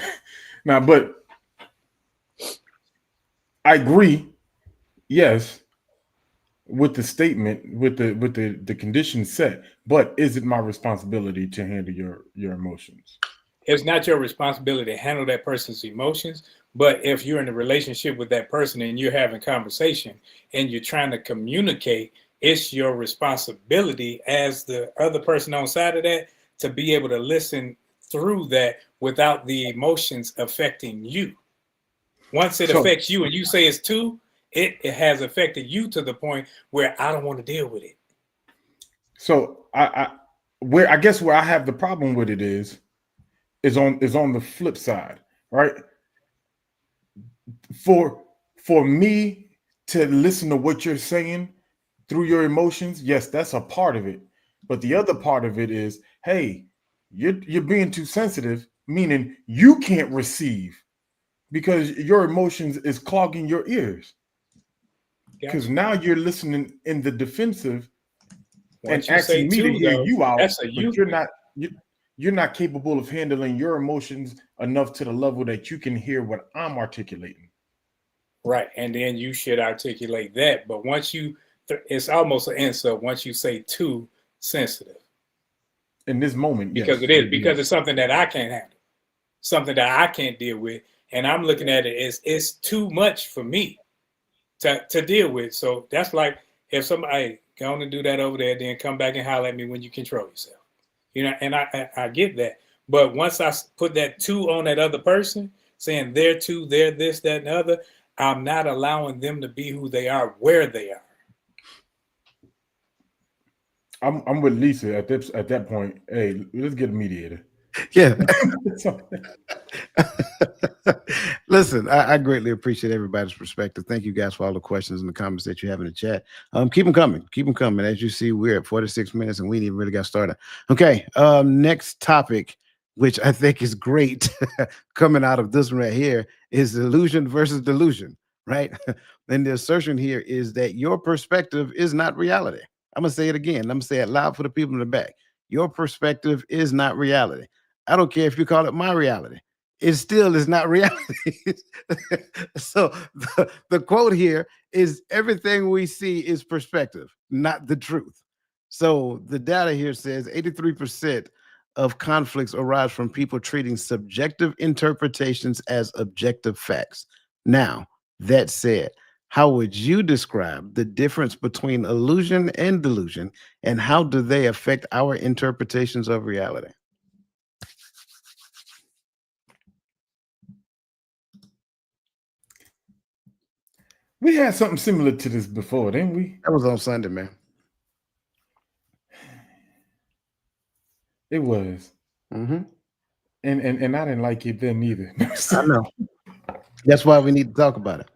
Now, but I agree, yes, with the statement, with the conditions set. But is it my responsibility to handle your emotions? It's not your responsibility to handle that person's emotions, but if you're in a relationship with that person and you're having conversation and you're trying to communicate, it's your responsibility as the other person on side of that to be able to listen through that without the emotions affecting you. Once it So, affects you and you say it's two, it has affected you to the point where I don't want to deal with it. so where I guess where I have the problem with it is on the flip side, right? For me to listen to what you're saying through your emotions, yes, that's a part of it. But the other part of it is, hey, you're being too sensitive, meaning you can't receive because your emotions is clogging your ears. Because now you're listening in the defensive Once and you say asking me to two, hear though, you out, that's a but you. you're not capable of handling your emotions enough to the level that you can hear what I'm articulating. Right. And then you should articulate that. But once you, it's almost an insult once you say too sensitive. In this moment, Because yes. it is, because it's something that I can't handle, something that I can't deal with. And I'm looking at it as it's too much for me to deal with. So that's like if somebody go on and do that over there, then come back and holler at me when you control yourself. You know, and I get that. But once I put that two on that other person, saying they're two, they're this, that, and the other, I'm not allowing them to be who they are, where they are. I'm with Lisa at that point. Hey, let's get a mediator. Yeah. Listen, I greatly appreciate everybody's perspective. Thank you guys for all the questions and the comments that you have in the chat. Keep them coming. Keep them coming. As you see, we're at 46 minutes and we ain't even really got started. Okay. Next topic, which I think is great coming out of this one right here, is illusion versus delusion, right? And the assertion here is that your perspective is not reality. I'm going to say it again. I'm going to say it loud for the people in the back. Your perspective is not reality. I don't care if you call it my reality. It still is not reality. So the quote here is everything we see is perspective, not the truth. So the data here says 83% of conflicts arise from people treating subjective interpretations as objective facts. Now, that said, how would you describe the difference between illusion and delusion, and how do they affect our interpretations of reality? We had something similar to this before, didn't we? That was on Sunday, man. It was. Mm-hmm. And I didn't like it then either. I know. That's why we need to talk about it.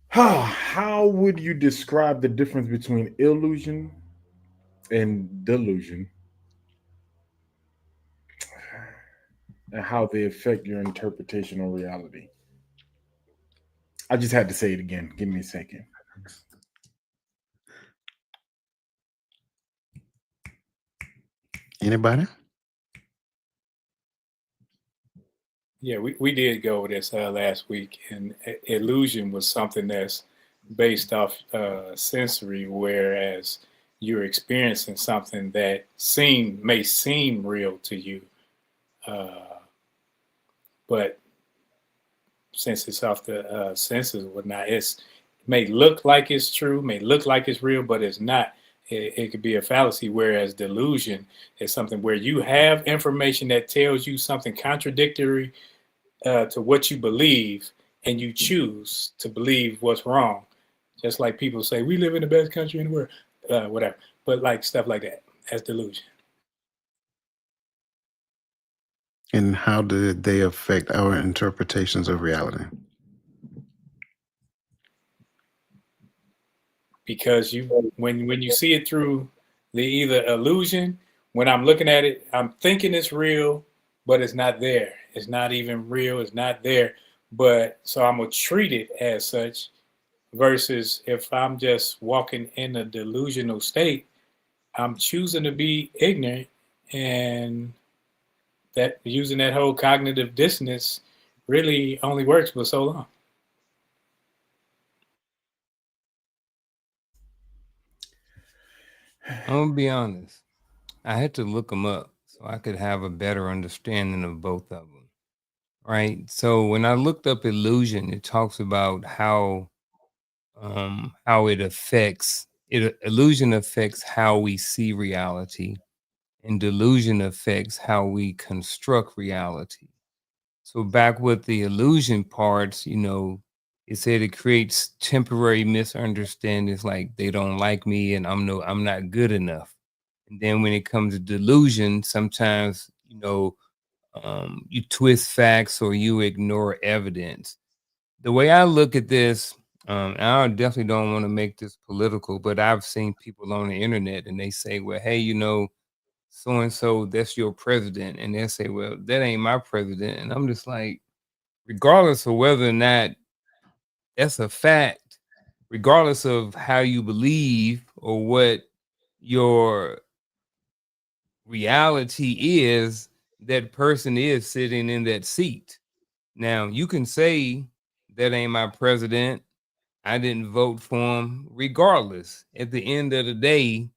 How would you describe the difference between illusion and delusion, and how they affect your interpretation of reality? I just had to say it again. Give me a second. Anybody? Yeah, we did go over this last week, and illusion was something that's based off sensory, whereas you're experiencing something that may seem real to you, but since it's off the senses and whatnot, it may look like it's true, may look like it's real, but it's not. It could be a fallacy, whereas delusion is something where you have information that tells you something contradictory to what you believe, and you choose to believe what's wrong. Just like people say, we live in the best country in the world, whatever. But like stuff like that, that's delusion. And how did they affect our interpretations of reality? Because when you see it through the either illusion, when I'm looking at it, I'm thinking it's real, but it's not there. It's not even real. It's not there. But so I'm gonna treat it as such. Versus if I'm just walking in a delusional state, I'm choosing to be ignorant, and that using that whole cognitive dissonance really only works for so long. I'm gonna be honest. I had to look them up so I could have a better understanding of both of them. Right. So when I looked up illusion, it talks about how it affects it. Illusion affects how we see reality, and delusion affects how we construct reality. So back with the illusion parts, it said it creates temporary misunderstandings, like they don't like me and I'm not good enough. And then when it comes to delusion, sometimes, you twist facts or you ignore evidence. The way I look at this, and I definitely don't want to make this political, but I've seen people on the internet and they say, well, hey, so and so, that's your president. And they say, well, that ain't my president. And I'm just like, regardless of whether or not that's a fact, regardless of how you believe or what your reality is, that person is sitting in that seat. Now, you can say that ain't my president, I didn't vote for him. Regardless, at the end of the day,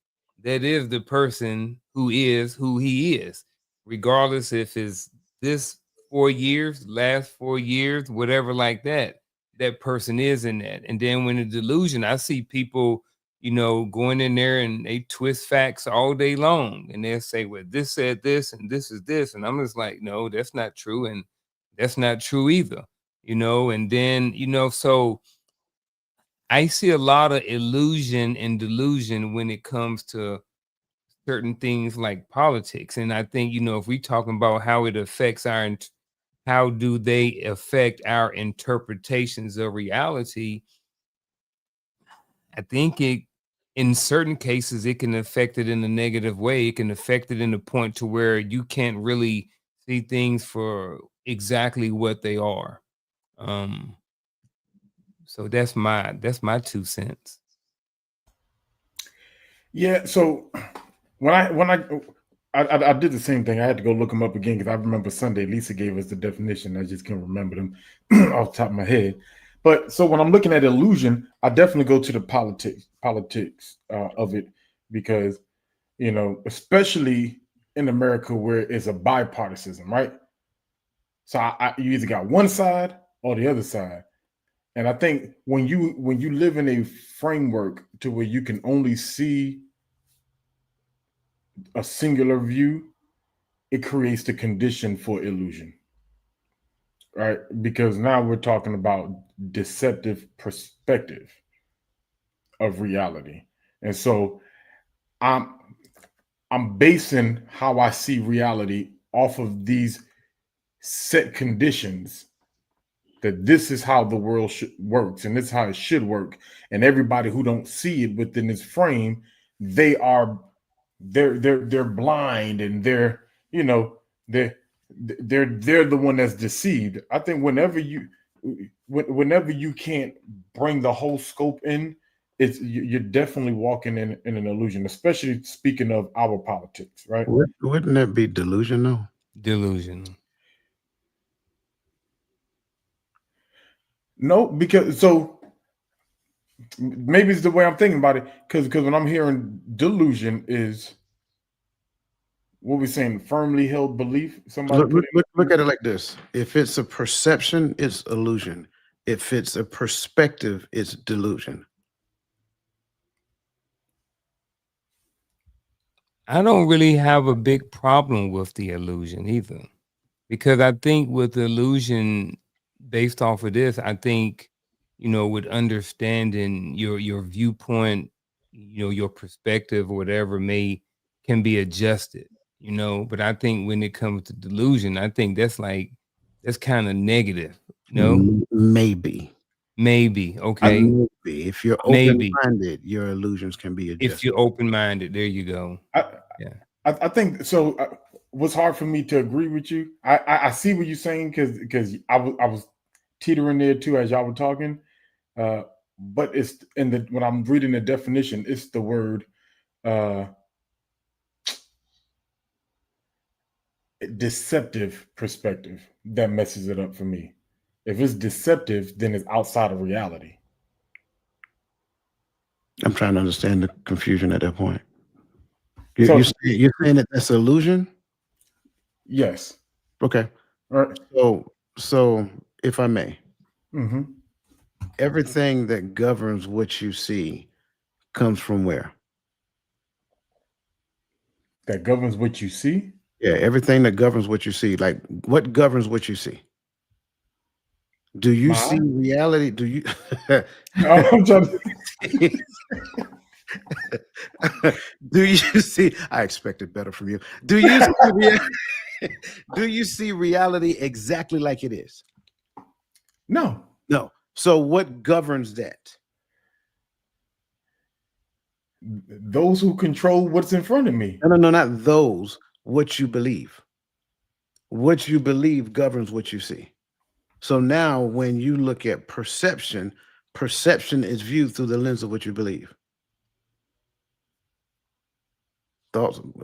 that is the person who is who he is. Regardless if it's this 4 years, last 4 years, whatever like that, that person is in that. And then when the delusion, I see people, going in there and they twist facts all day long. And they'll say, well, this said this and this is this. And I'm just like, no, that's not true. And that's not true either. And then, so I see a lot of illusion and delusion when it comes to certain things like politics. And I think, if we talking about how it affects how do they affect our interpretations of reality, I think in certain cases, it can affect it in a negative way. It can affect it in a point to where you can't really see things for exactly what they are. So that's my 2 cents. Yeah. So when I did the same thing, I had to go look them up again because I remember Sunday Lisa gave us the definition. I just can't remember them off the top of my head. But so when I'm looking at illusion, I definitely go to the politics of it because especially in America where it's a bipartisan, right? So you either got one side or the other side. And I think when you live in a framework to where you can only see a singular view, it creates the condition for illusion, right? Because now we're talking about deceptive perspective of reality. And so I'm basing how I see reality off of these set conditions, that this is how the world works and this is how it should work. And everybody who don't see it within this frame, they're blind, and they're the one that's deceived. I think whenever you can't bring the whole scope in, you're definitely walking in an illusion, especially speaking of our politics, right? Wouldn't that be delusion though? Delusion. No, because so maybe it's the way I'm thinking about it. Because when I'm hearing delusion is what we're saying, firmly held belief. Somebody Look at it like this: if it's a perception, it's illusion. If it's a perspective, it's delusion. I don't really have a big problem with the illusion either, because I think with the illusion, based off of this, I think, with understanding your viewpoint, your perspective or whatever can be adjusted, but I think when it comes to delusion, I think that's kind of negative, Maybe. Okay. Maybe. If you're open-minded, your illusions can be adjusted. If you're open-minded, there you go. I think so. What's hard for me to agree with you, I see what you're saying, because I was teetering there too as y'all were talking, but it's when I'm reading the definition, it's the word deceptive perspective that messes it up for me. If it's deceptive, then it's outside of reality. I'm trying to understand the confusion at that point. You're saying that that's illusion? Yes. Okay. All right. So if I may, mm-hmm. Everything that governs what you see comes from where? That governs what you see? Yeah, everything that governs what you see. Like, what governs what you see? Do you see reality? Do you? I'm trying to... Do you see? I expected better from you. Do you see reality exactly like it is? No. So what governs that? Those who control what's in front of me. No, not those. What you believe. What you believe governs what you see. So now when you look at perception perception is viewed through the lens of what you believe.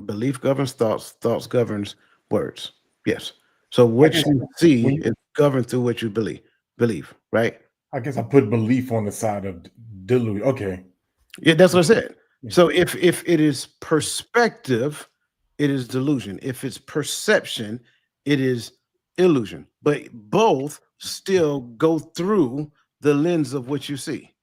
Belief governs thoughts. Thoughts governs words. Yes. So what you see is governed through what you believe, right? I guess I put belief on the side of delusion. Okay. Yeah, that's what I said. So if it is perspective, it is delusion. If it's perception, it is illusion. But both still go through the lens of what you see.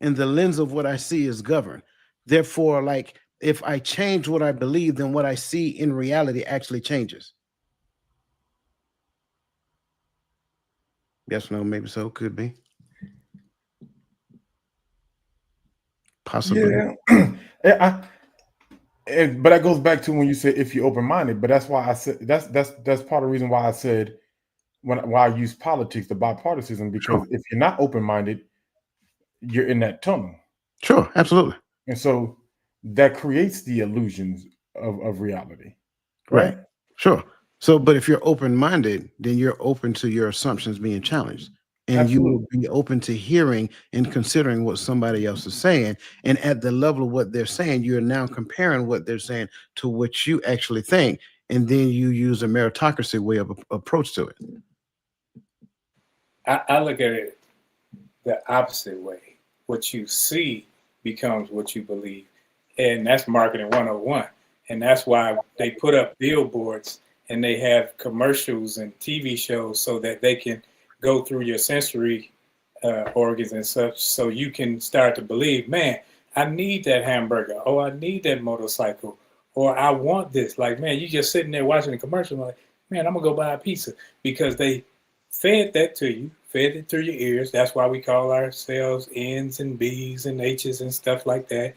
And the lens of what I see is governed. Therefore, like if I change what I believe, then what I see in reality actually changes. Yes, no, maybe so, could be. Possibly. Yeah. But that goes back to when you said if you're open-minded. But that's why I said that's part of the reason why I said why I use politics, the bipartisan, because if you're not open-minded, you're in that tunnel. Sure, absolutely. And so that creates the illusions of reality. Right. Sure. So, but if you're open-minded, then you're open to your assumptions being challenged. And you will be open to hearing and considering what somebody else is saying. And at the level of what they're saying, you're now comparing what they're saying to what you actually think. And then you use a meritocracy way of approach to it. I look at it the opposite way. What you see becomes what you believe. And that's marketing 101. And that's why they put up billboards and they have commercials and TV shows so that they can go through your sensory organs and such, so you can start to believe, man, I need that hamburger, or I need that motorcycle, or I want this. Like, man, you just sitting there watching the commercial, like, man, I'm gonna go buy a pizza, because they fed that to you, fed it through your ears. That's why we call ourselves N's and B's and H's and stuff like that,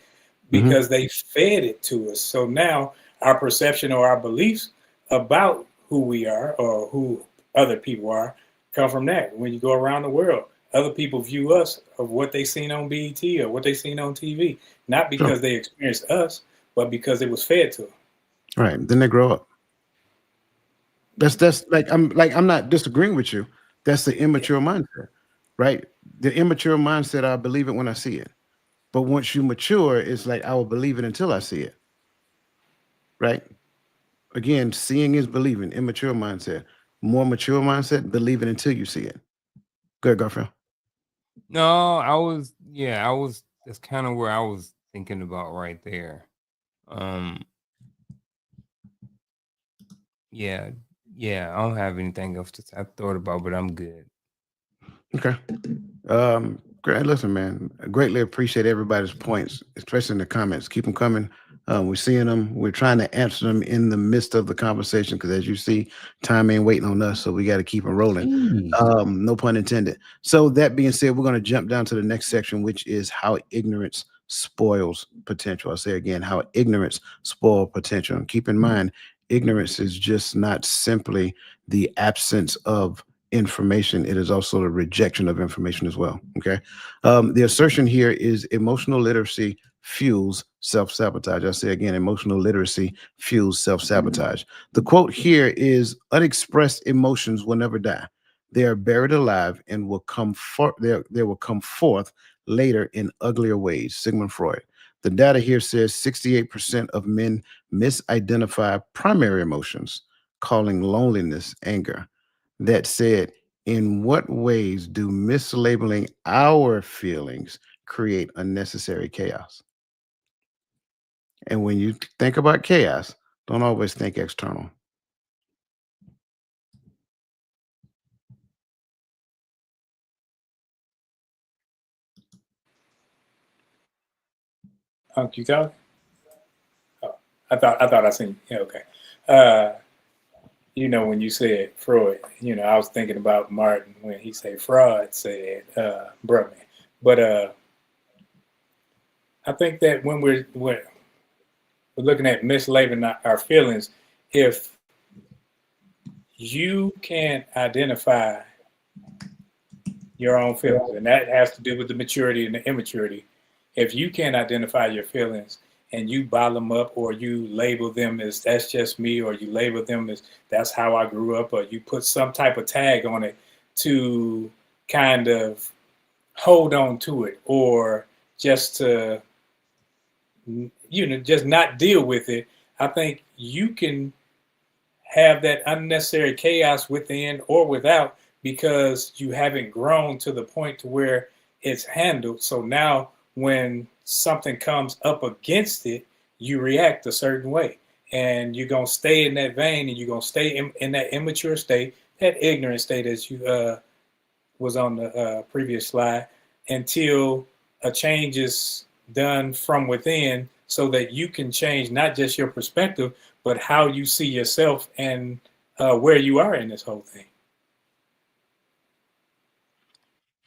because they fed it to us. So now our perception or our beliefs about who we are or who other people are come from that. When you go around the world, other people view us of what they seen on BET or what they seen on TV, not because they experienced us, but because it was fed to them. Right. Then they grow up. That's I'm not disagreeing with you. That's the immature mindset, right? The immature mindset, I believe it when I see it. But once you mature, it's like I will believe it until I see it. Right? Again, seeing is believing, immature mindset. More mature mindset, believe it until you see it. Go ahead, Garfield. No, that's kind of where I was thinking about right there. Yeah, I don't have anything else I thought about, but I'm good. Okay. Great. Listen, man, I greatly appreciate everybody's points, especially in the comments. Keep them coming. We're seeing them. We're trying to answer them in the midst of the conversation because, as you see, time ain't waiting on us, so we got to keep them rolling. No pun intended. So that being said, we're going to jump down to the next section, which is how ignorance spoils potential. I'll say again, how ignorance spoils potential. And keep in mind, ignorance is just not simply the absence of information. It is also the rejection of information as well. Okay. The assertion here is emotional literacy fuels self-sabotage. I say again, emotional literacy fuels self-sabotage. The quote here is, unexpressed emotions will never die. They are buried alive and will come forth. They will come forth later in uglier ways. Sigmund Freud. The data here says 68% of men misidentify primary emotions, calling loneliness anger. That said, in what ways do mislabeling our feelings create unnecessary chaos? And when you think about chaos, don't always think external. You got it? Oh, I thought I seen. Yeah, okay. When you said Freud, I was thinking about Martin when he said Freud said bruh man. But I think that when we're looking at mislabeling our feelings, if you can't identify your own feelings, and that has to do with the maturity and the immaturity. If you can't identify your feelings and you bottle them up, or you label them as that's just me, or you label them as that's how I grew up, or you put some type of tag on it to kind of hold on to it, or just to, just not deal with it. I think you can have that unnecessary chaos within or without, because you haven't grown to the point to where it's handled. So now when something comes up against it, you react a certain way, and you're going to stay in that vein, and you're going to stay in that immature state, that ignorant state, as you was on the previous slide, until a change is done from within, so that you can change not just your perspective, but how you see yourself and where you are in this whole thing.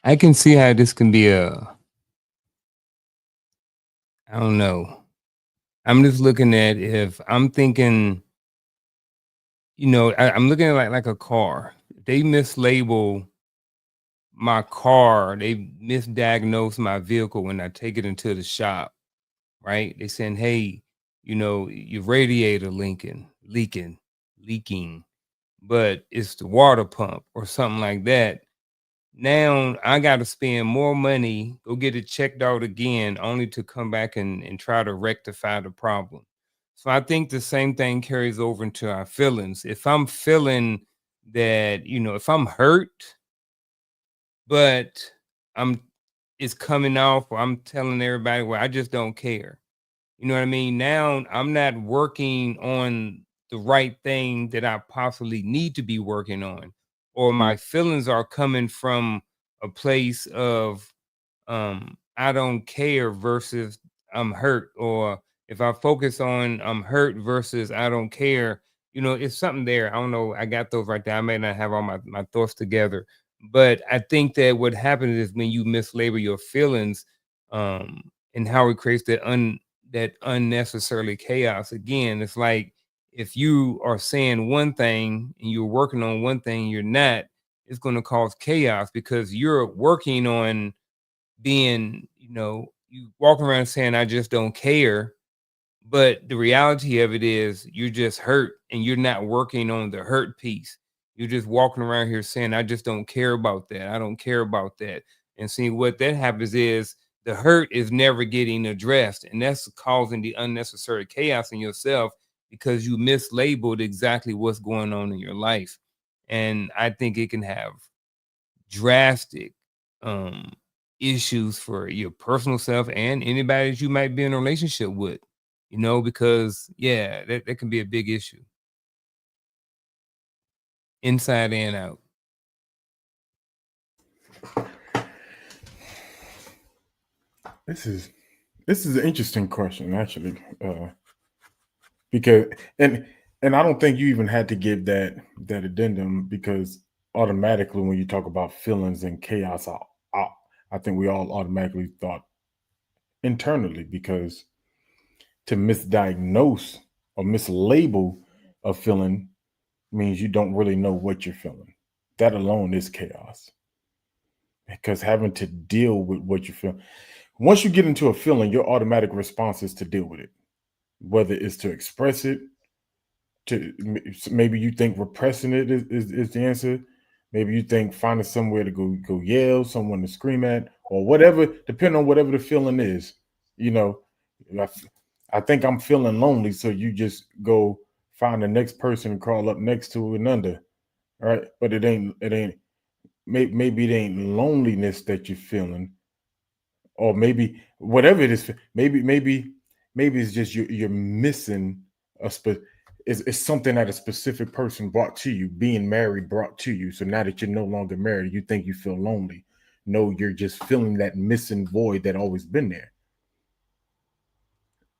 I can see how this can be I don't know. I'm just looking at, if I'm thinking, I'm looking at like a car. They mislabel my car. They misdiagnose my vehicle when I take it into the shop, right? They saying, hey, your radiator leaking, but it's the water pump or something like that. Now I got to spend more money, go get it checked out again, only to come back and try to rectify the problem. So I think the same thing carries over into our feelings. If I'm feeling that, if I'm hurt, but it's coming off, or I'm telling everybody, well, I just don't care. You know what I mean? Now I'm not working on the right thing that I possibly need to be working on, or my feelings are coming from a place of I don't care versus I'm hurt, or if I focus on I'm hurt versus I don't care, it's something there. I don't know. I got those right there. I may not have all my thoughts together, but I think that what happens is when you mislabel your feelings, and how it creates that unnecessarily chaos. Again, it's like if you are saying one thing and you're working on one thing, you're not, it's going to cause chaos, because you're working on being, you walking around saying, I just don't care. But the reality of it is you're just hurt, and you're not working on the hurt piece. You're just walking around here saying, I just don't care about that. I don't care about that. And see, what that happens is the hurt is never getting addressed. And that's causing the unnecessary chaos in yourself, because you mislabeled exactly what's going on in your life. And I think it can have drastic issues for your personal self and anybody that you might be in a relationship with, because that can be a big issue, inside and out. This is an interesting question, actually, because and I don't think you even had to give that addendum, because automatically when you talk about feelings and chaos, I think we all automatically thought internally, because to misdiagnose or mislabel a feeling means you don't really know what you're feeling. That alone is chaos, because having to deal with what you feel, once you get into a feeling, your automatic response is to deal with it, whether it's to express it, to maybe you think repressing it is the answer. Maybe you think finding somewhere to go yell, someone to scream at, or whatever, depending on whatever the feeling is. You know, I think I'm feeling lonely, so you just go find the next person and crawl up next to and under. All right, but it ain't. Maybe it ain't loneliness that you're feeling, or maybe whatever it is. Maybe it's just you're missing it's something that a specific person brought to you. Being married brought to you. So now that you're no longer married, you think you feel lonely. No, you're just feeling that missing void that always been there.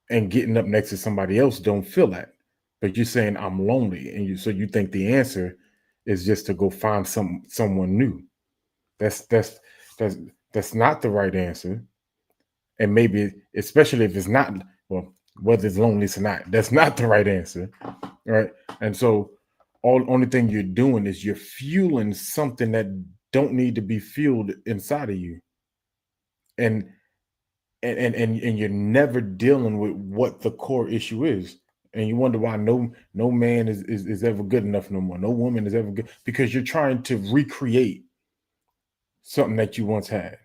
And getting up next to somebody else don't feel that. But you're saying I'm lonely, and you think the answer is just to go find someone new. That's not the right answer. And maybe, especially if it's not, well, whether it's loneliness or not, that's not the right answer. Right. And so only thing you're doing is you're fueling something that don't need to be fueled inside of you. And you're never dealing with what the core issue is. And you wonder why no man is ever good enough no more. No woman is ever good, because you're trying to recreate something that you once had.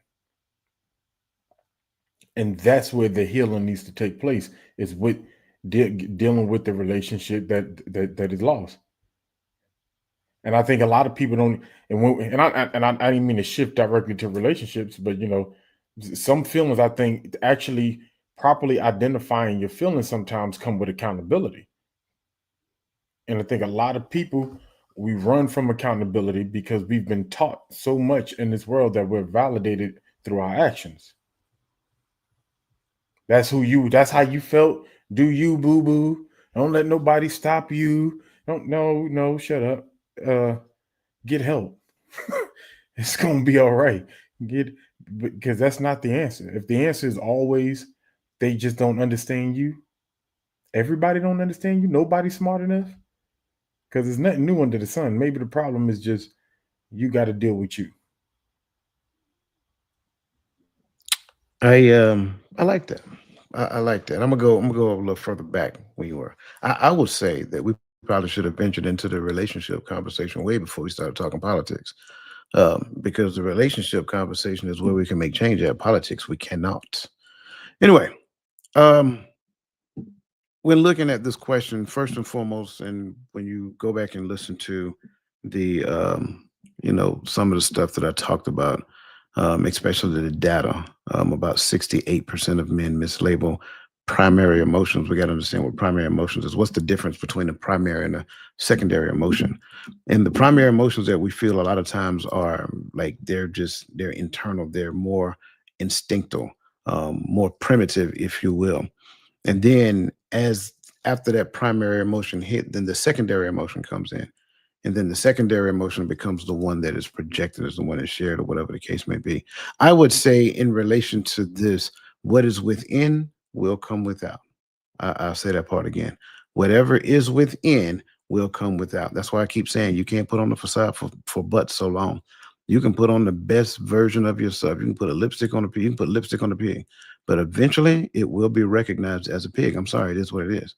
And that's where the healing needs to take place, is with dealing with the relationship that is lost. And I think a lot of people don't. And I didn't mean to shift directly to relationships, but some feelings, I think, actually properly identifying your feelings sometimes come with accountability. And I think a lot of people, we run from accountability because we've been taught so much in this world that we're validated through our actions. That's how you felt. Do you, boo boo? Don't let nobody stop you. Don't, no, shut up. Get help. It's gonna be all right. Because that's not the answer. If the answer is always they just don't understand you, everybody don't understand you, nobody's smart enough. Because there's nothing new under the sun. Maybe the problem is just you got to deal with you. I like that. I like that. I'm gonna go a little further back when you were. I would say that we probably should have ventured into the relationship conversation way before we started talking politics. Because the relationship conversation is where we can make change at. Politics, we cannot. Anyway, um, when looking at this question, first and foremost, and when you go back and listen to the some of the stuff that I talked about, especially the data, about 68% of men mislabel primary emotions. We got to understand what primary emotions is. What's the difference between a primary and a secondary emotion? And the primary emotions that we feel a lot of times are like they're internal, they're more instinctual, more primitive, if you will. And then as after that primary emotion hit, then the secondary emotion comes in. And then the secondary emotion becomes the one that is projected as the one that's shared or whatever the case may be. I would say in relation to this, what is within will come without. I'll say that part again. Whatever is within will come without. That's why I keep saying you can't put on the facade for but so long. You can put on the best version of yourself. You can put a lipstick on a pig. You can put lipstick on a pig, but eventually it will be recognized as a pig. I'm sorry, it is what it is.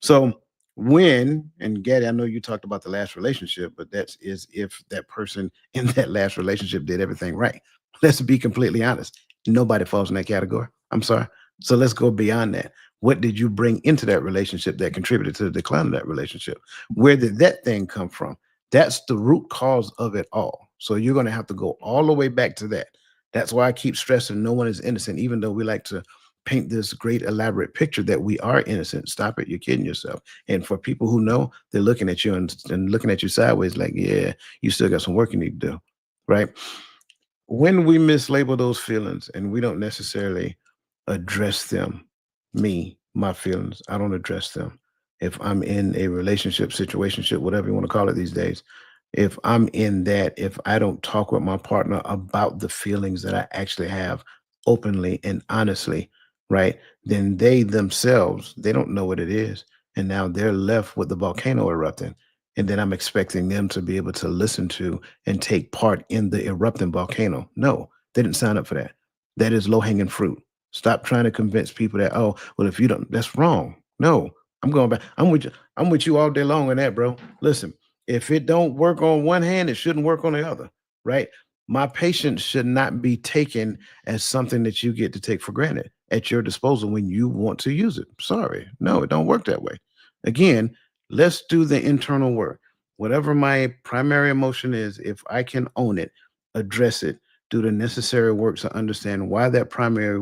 So when, and Gaddy, I know you talked about the last relationship, but that is if that person in that last relationship did everything right. Let's be completely honest. Nobody falls in that category. I'm sorry. So let's go beyond that. What did you bring into that relationship that contributed to the decline of that relationship? Where did that thing come from? That's the root cause of it all. So you're going to have to go all the way back to that. That's why I keep stressing no one is innocent, even though we like to paint this great elaborate picture that we are innocent. Stop it. You're kidding yourself. And for people who know, they're looking at you and looking at you sideways like, yeah, you still got some work you need to do. Right. When we mislabel those feelings and we don't necessarily address them, my feelings, I don't address them. If I'm in a relationship, situationship, whatever you want to call it these days, if I'm in that, if I don't talk with my partner about the feelings that I actually have openly and honestly, right, then they themselves, they don't know what it is. And now they're left with the volcano erupting. And then I'm expecting them to be able to listen to and take part in the erupting volcano. No, they didn't sign up for that. That is low hanging fruit. Stop trying to convince people that, oh, well, if you don't, that's wrong. No, I'm going back. I'm with you. I'm with you all day long on that, bro. Listen, if it don't work on one hand, it shouldn't work on the other, right? My patience should not be taken as something that you get to take for granted at your disposal when you want to use it. Sorry. No, it don't work that way. Again, let's do the internal work. Whatever my primary emotion is, if I can own it, address it, do the necessary work to understand why that primary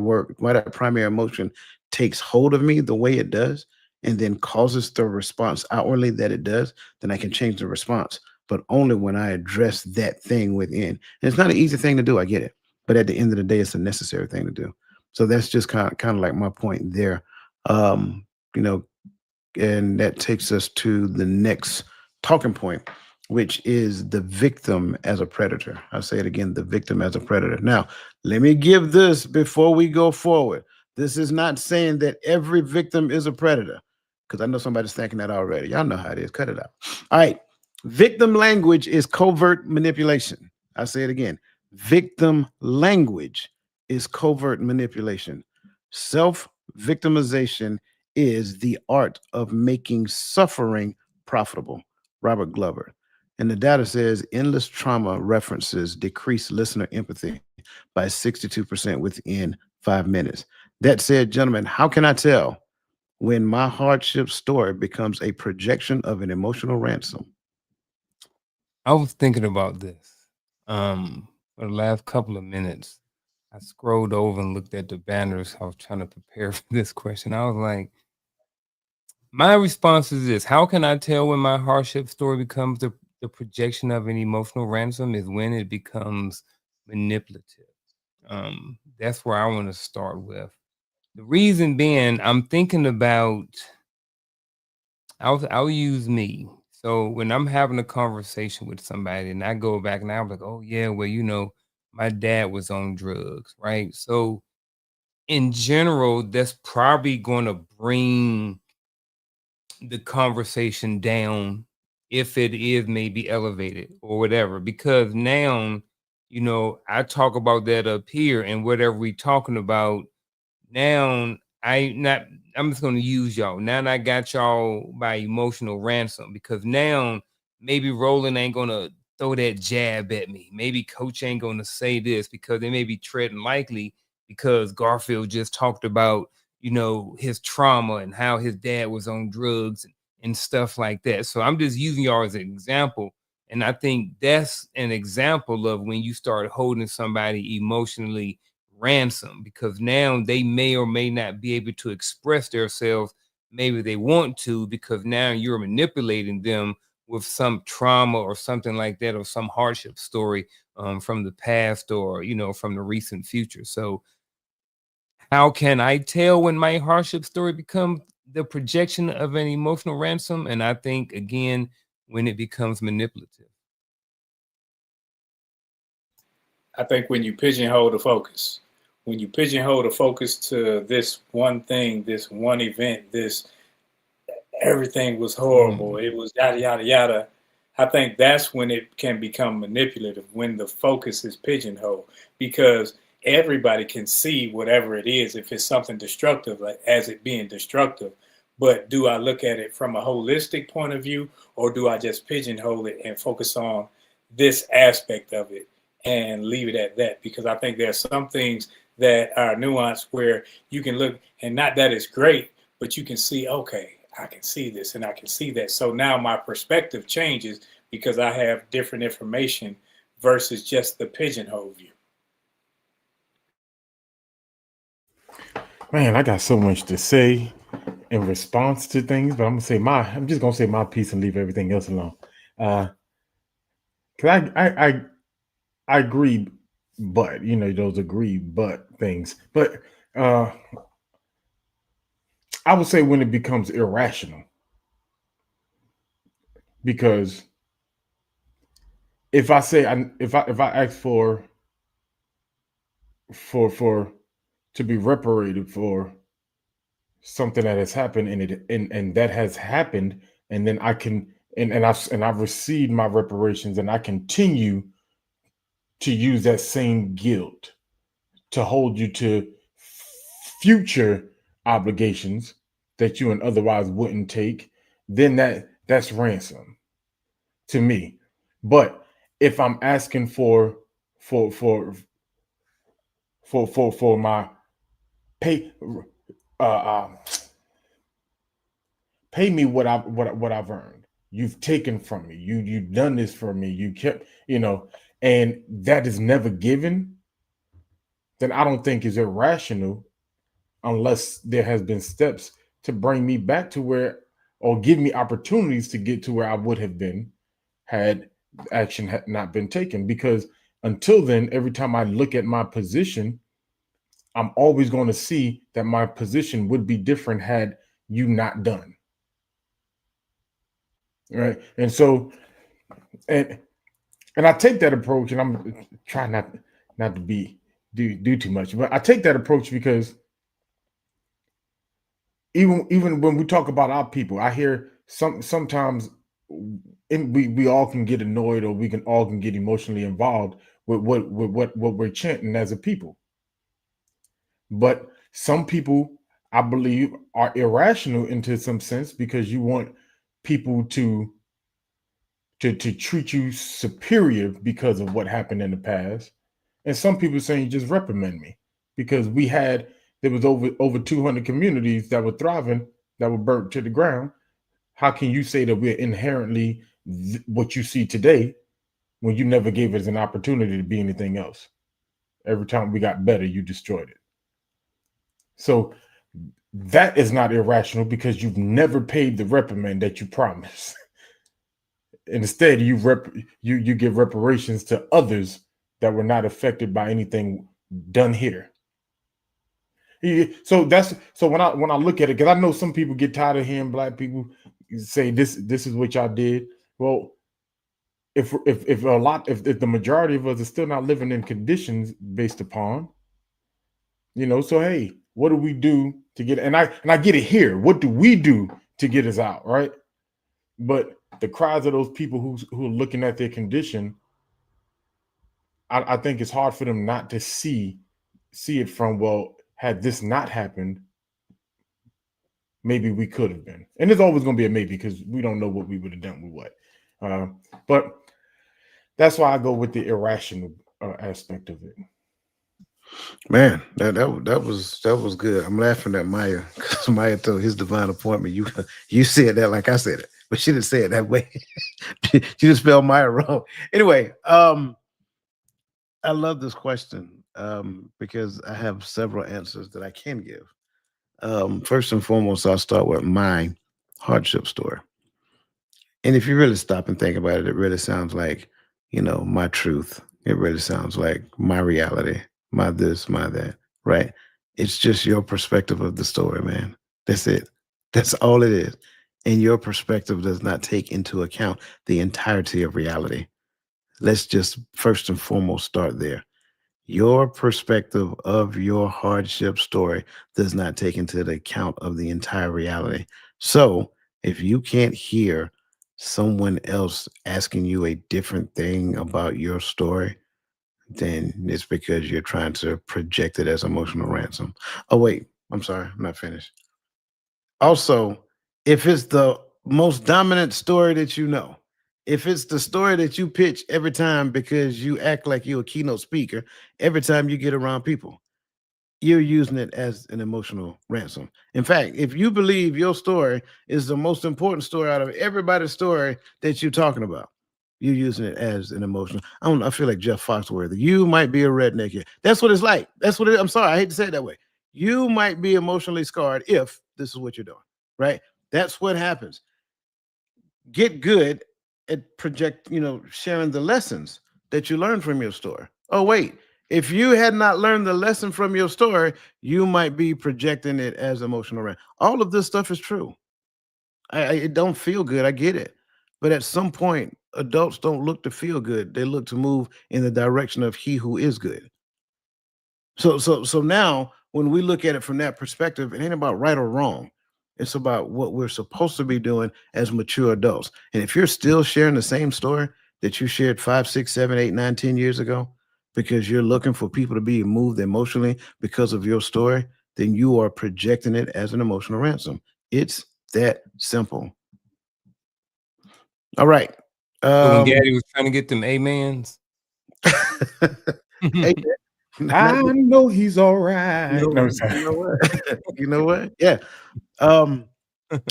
emotion takes hold of me the way it does, and then causes the response outwardly that it does, then I can change the response. But only when I address that thing within. And it's not an easy thing to do, I get it. But at the end of the day, it's a necessary thing to do. So that's just kind of like my point there. Um, you know, and that takes us to the next talking point, which is the victim as a predator. I'll say it again, the victim as a predator. Now, let me give this before we go forward. This is not saying that every victim is a predator, because I know somebody's thinking that already. Y'all know how it is. Cut it out. All right. Victim language is covert manipulation. I'll say it again. Victim language is covert manipulation. Self victimization is the art of making suffering profitable. Robert Glover. And the data says endless trauma references decrease listener empathy by 62% within 5 minutes. That said, gentlemen, how can I tell when my hardship story becomes a projection of an emotional ransom? I was thinking about this for the last couple of minutes. I scrolled over and looked at the banners. I was trying to prepare for this question. I was like, my response is this: how can I tell when my hardship story becomes the projection of an emotional ransom? Is when it becomes manipulative. That's where I want to start with. The reason being, I'm thinking about, I'll use me. So when I'm having a conversation with somebody and I go back and I'm like, oh yeah, well, my dad was on drugs, right? So in general, that's probably going to bring the conversation down if it is maybe elevated or whatever. Because now, I talk about that up here and whatever we talking about now, I'm just gonna use y'all. Now I got y'all by emotional ransom because now maybe Roland ain't gonna throw that jab at me. Maybe Coach ain't gonna say this because they may be treading lightly because Garfield just talked about, his trauma and how his dad was on drugs and stuff like that. So I'm just using y'all as an example. And I think that's an example of when you start holding somebody emotionally ransom, because now they may or may not be able to express themselves. Maybe they want to, because now you're manipulating them with some trauma or something like that, or some hardship story from the past, or from the recent future. So how can I tell when my hardship story becomes the projection of an emotional ransom? And I think, again, when it becomes manipulative. I think when you pigeonhole the focus, to this one thing, this one event, this everything was horrible, it was yada, yada, yada. I think that's when it can become manipulative, when the focus is pigeonholed, because everybody can see whatever it is, if it's something destructive, like as it being destructive. But do I look at it from a holistic point of view, or do I just pigeonhole it and focus on this aspect of it and leave it at that? Because I think there are some things that are nuanced where you can look, and not that it's great, but you can see, okay, I can see this and I can see that. So now my perspective changes because I have different information versus just the pigeonhole view. Man, I got so much to say in response to things, but I'm just gonna say my piece and leave everything else alone. Cause I agree, but those agree but things. But I would say when it becomes irrational, because if I say if I ask for to be reparated for something that has happened, and that has happened, and then I can I've received my reparations, and I continue to use that same guilt to hold you to future obligations that you and otherwise wouldn't take, then that's ransom to me. But if I'm asking for my pay uh, uh pay me what I've earned. You've taken from me. You've done this for me. You kept, and that is never given, then I don't think is irrational, unless there has been steps to bring me back to where, or give me opportunities to get to where I would have been had action had not been taken. Because until then, every time I look at my position, I'm always going to see that my position would be different had you not done. Right. And so, and I take that approach, and I'm trying not to do too much, but I take that approach because even when we talk about our people, I hear sometimes we all can get annoyed, or we can all get emotionally involved with what we're chanting as a people. But some people, I believe, are irrational into some sense, because you want people to treat you superior because of what happened in the past. And some people saying, just reprimand me, because we had there was over 200 communities that were thriving, that were burnt to the ground. How can you say that we're inherently what you see today when you never gave us an opportunity to be anything else? Every time we got better, you destroyed it. So that is not irrational because you've never paid the reprimand that you promised. Instead, you give reparations to others that were not affected by anything done here. So when I look at it, because I know some people get tired of hearing black people say this is what y'all did. Well, if the majority of us are still not living in conditions based upon, so hey, what do we do to get? And I get it here. What do we do to get us out, right? But the cries of those people who are looking at their condition, I think it's hard for them not to see it from, well, had this not happened, maybe we could have been. And there's always going to be a maybe because we don't know what we would have done with what. But that's why I go with the irrational aspect of it. Man, that was good. I'm laughing at Maya because Maya told his divine appointment. You said that like I said it, but she didn't say it that way. She just spelled Maya wrong. Anyway, I love this question because I have several answers that I can give. First and foremost, I'll start with my hardship story. And if you really stop and think about it, it really sounds like, my truth. It really sounds like my reality, my this, my that, right? It's just your perspective of the story, man. That's it. That's all it is. And your perspective does not take into account the entirety of reality. Let's just first and foremost start there. Your perspective of your hardship story does not take into the account of the entire reality. So if you can't hear someone else asking you a different thing about your story, then it's because you're trying to project it as emotional ransom. Oh, wait, I'm sorry, I'm not finished. Also, if it's the most dominant story that you know, if it's the story that you pitch every time because you act like you're a keynote speaker every time you get around people, you're using it as an emotional ransom. In fact, if you believe your story is the most important story out of everybody's story that you're talking about, you're using it as an emotional. I feel like Jeff Foxworthy. You might be a redneck here. That's what it's like. That's what I'm sorry. I hate to say it that way. You might be emotionally scarred if this is what you're doing, right? That's what happens. Get good at sharing the lessons that you learned from your story. Oh, wait. If you had not learned the lesson from your story, you might be projecting it as emotional rant. All of this stuff is true. It don't feel good. I get it. But at some point, adults don't look to feel good. They look to move in the direction of he who is good. So now when we look at it from that perspective, it ain't about right or wrong. It's about what we're supposed to be doing as mature adults. And if you're still sharing the same story that you shared 5, 6, 7, 8, 9, 10 years ago, because you're looking for people to be moved emotionally because of your story, then you are projecting it as an emotional ransom. It's that simple. All right. So when Gaddy was trying to get them amens, Hey, I know he's all right. you know what? You know what? Yeah. All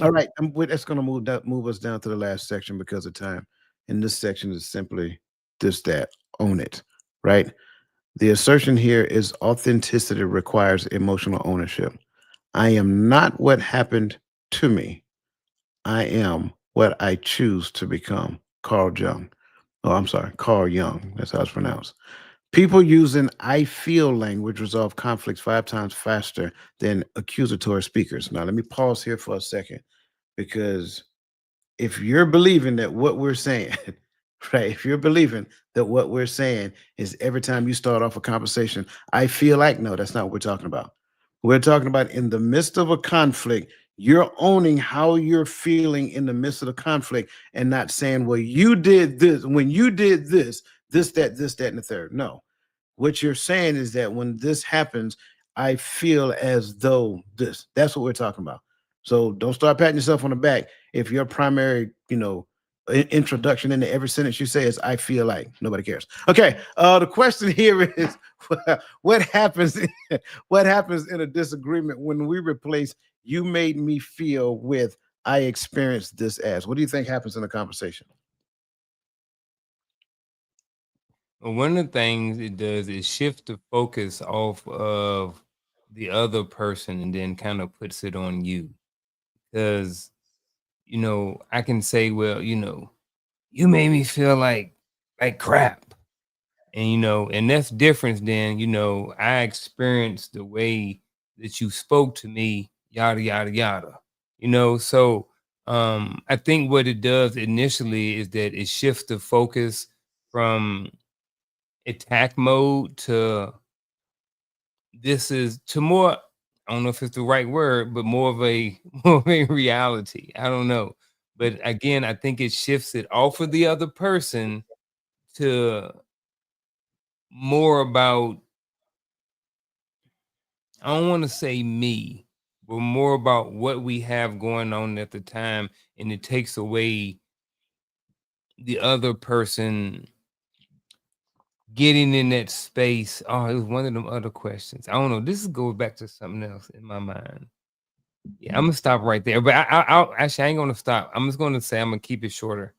right. That's going to move us down to the last section because of time. And this section is simply that own it, right? The assertion here is authenticity requires emotional ownership. I am not what happened to me. I am what I choose to become. Carl Jung. Oh, I'm sorry, Carl Jung. That's how it's pronounced. People using I feel language resolve conflicts 5 times faster than accusatory speakers. Now, let me pause here for a second because if you're believing that what we're saying, right, if you're believing that what we're saying is every time you start off a conversation, I feel like, no, that's not what we're talking about. We're talking about in the midst of a conflict, you're owning how you're feeling in the midst of the conflict and not saying, well, you did this, when you did this, that, and the third. No, what you're saying is that when this happens, I feel as though this. That's what we're talking about. So don't start patting yourself on the back if your primary, introduction into every sentence you say is "I feel like." Nobody cares. Okay. The question here is, what happens? What happens in a disagreement when we replace "you made me feel" with "I experienced this as"? What do you think happens in a conversation? Well, one of the things it does is shift the focus off of the other person and then kind of puts it on you. Because, I can say, well, you made me feel like crap. And that's different than, I experienced the way that you spoke to me, yada, yada, yada. So I think what it does initially is that it shifts the focus from attack mode to more, I don't know if it's the right word, but more of a more of a reality. I don't know. But again, I think it shifts it off of the other person to more about, I don't want to say me, but more about what we have going on at the time, and it takes away the other person getting in that space. Oh, it was one of them other questions. I don't know. This goes back to something else in my mind. Yeah, I'm gonna stop right there. But I ain't gonna stop. I'm just gonna say I'm gonna keep it short.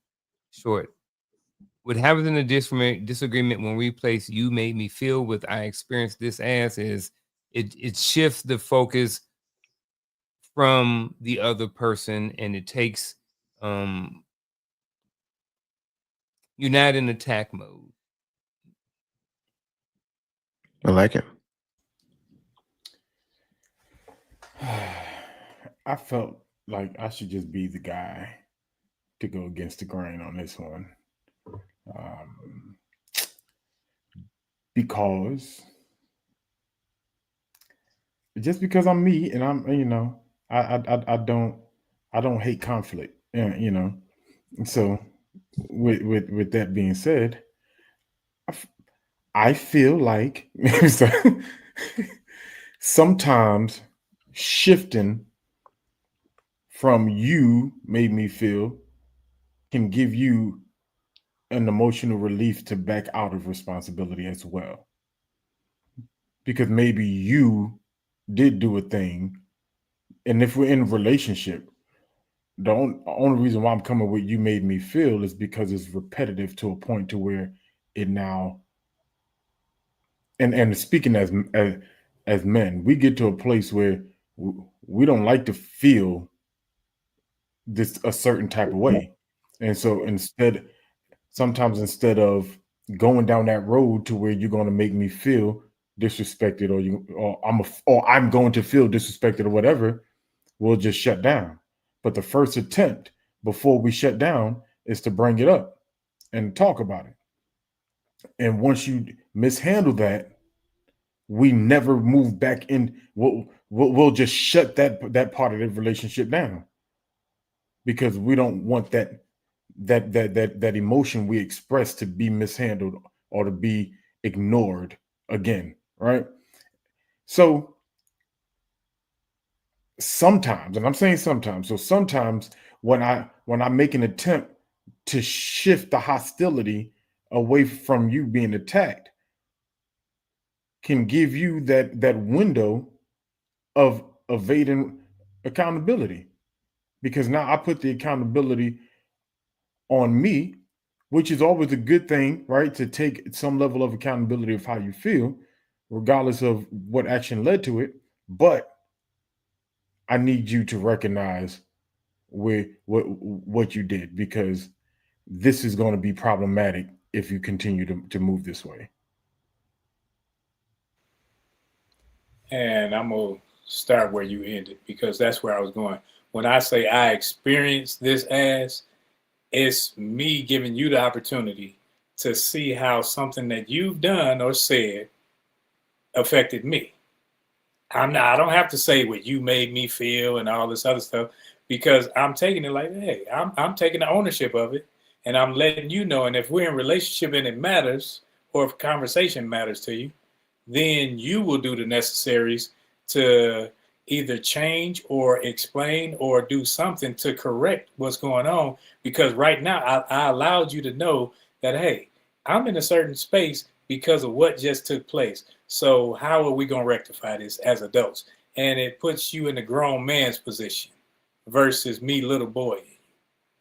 What happens in a disagreement when we place "you made me feel" with "I experienced this as" is it shifts the focus from the other person, and it takes you're not in attack mode. I like it. I felt like I should just be the guy to go against the grain on this one. Because just because I'm me and I'm, I don't hate conflict, So with that being said, I feel like sometimes shifting from "you made me feel" can give you an emotional relief to back out of responsibility as well. Because maybe you did do a thing. And if we're in a relationship, the only reason why I'm coming with "you made me feel" is because it's repetitive to a point to where it now, and speaking as men, we get to a place where we don't like to feel this a certain type of way. And so sometimes instead of going down that road to where you're going to make me feel disrespected, or I'm going to feel disrespected or whatever, we'll just shut down. But the first attempt before we shut down is to bring it up and talk about it. And once you mishandle that, we never move back in. We'll just shut that part of the relationship down, because we don't want that emotion we express to be mishandled or to be ignored again, right? So sometimes, and I'm saying sometimes, so sometimes when I make an attempt to shift the hostility away from you being attacked, can give you that window of evading accountability, because now I put the accountability on me, which is always a good thing, right? To take some level of accountability of how you feel, regardless of what action led to it. But I need you to recognize what you did, because this is going to be problematic if you continue to move this way. And I'm going to start where you ended, because that's where I was going. When I say I experienced this as, it's me giving you the opportunity to see how something that you've done or said affected me. I don't have to say what you made me feel and all this other stuff, because I'm taking it like, hey, I'm taking the ownership of it, and I'm letting you know. And if we're in a relationship and it matters, or if conversation matters to you, then you will do the necessaries to either change or explain or do something to correct what's going on. Because right now, I allowed you to know that, hey, I'm in a certain space because of what just took place. So how are we going to rectify this as adults? And it puts you in the grown man's position versus me, little boy,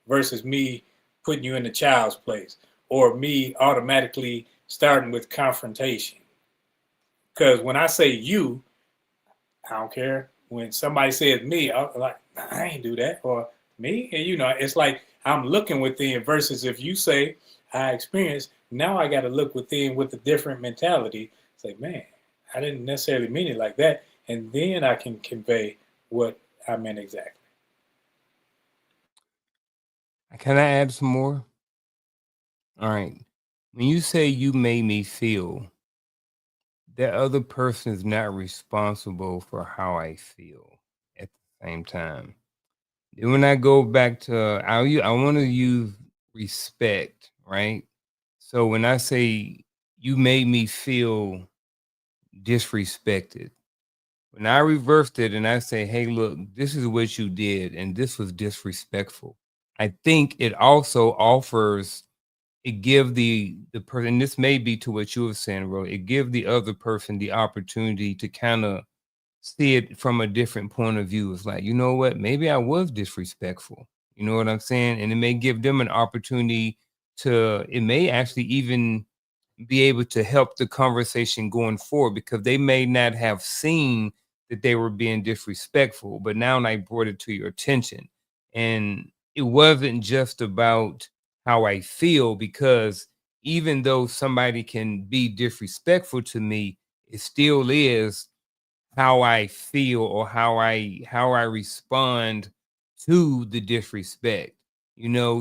versus me putting you in the child's place, or me automatically starting with confrontation. Because when I say you, I don't care. When somebody says me, I'm like, I ain't do that. Or me, and it's like I'm looking within versus if you say I experienced, now I got to look within with a different mentality. It's like, man, I didn't necessarily mean it like that. And then I can convey what I meant exactly. Can I add some more? All right. When you say you made me feel, that other person is not responsible for how I feel at the same time. Then when I go back to, I want to use respect, right? So when I say you made me feel disrespected, when I reversed it and I say, hey, look, this is what you did, and this was disrespectful, I think it also offers, it give the person, and this may be to what you were saying, Ro, it give the other person the opportunity to kind of see it from a different point of view. It's like, you know what, maybe I was disrespectful. You know what I'm saying? And it may give them an opportunity to, it may actually even be able to help the conversation going forward, because they may not have seen that they were being disrespectful, but now I brought it to your attention. And it wasn't just about how I feel, because even though somebody can be disrespectful to me, it still is how I feel or how I respond to the disrespect.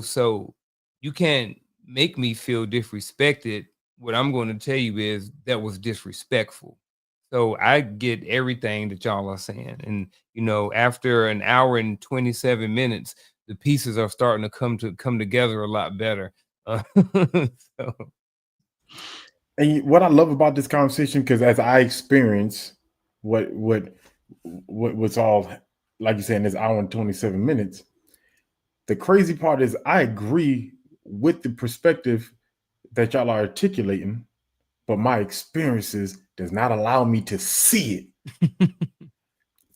So you can't make me feel disrespected. What I'm going to tell you is that was disrespectful. So I get everything that y'all are saying. And after an hour and 27 minutes, the pieces are starting to come together a lot better. So And what I love about this conversation, because as I experience what's all, like you said, in this hour and 27 minutes, the crazy part is I agree with the perspective that y'all are articulating, but my experiences does not allow me to see it.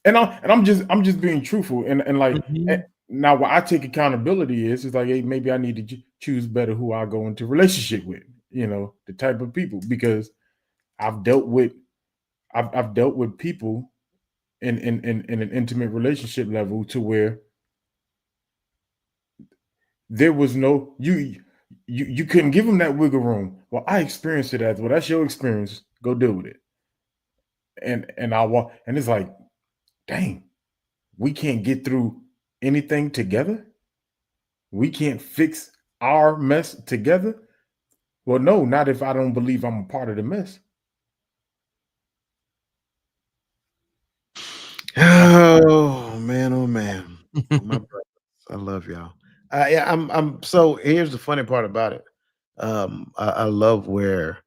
I'm just being truthful, and like Mhm. now what I take accountability is like, hey, maybe I need to choose better who I go into relationship with, the type of people, because I've dealt with I've dealt with people in an intimate relationship level to where there was no, you couldn't give them that wiggle room. Well, I experienced it as, well, that's your experience, go deal with it. And I walk, and it's like, dang, we can't get through anything together. We can't fix our mess together. Well, no, not if I don't believe I'm a part of the mess. Oh man, oh man, my brothers, I love y'all. Yeah, I'm. So here's the funny part about it. I love where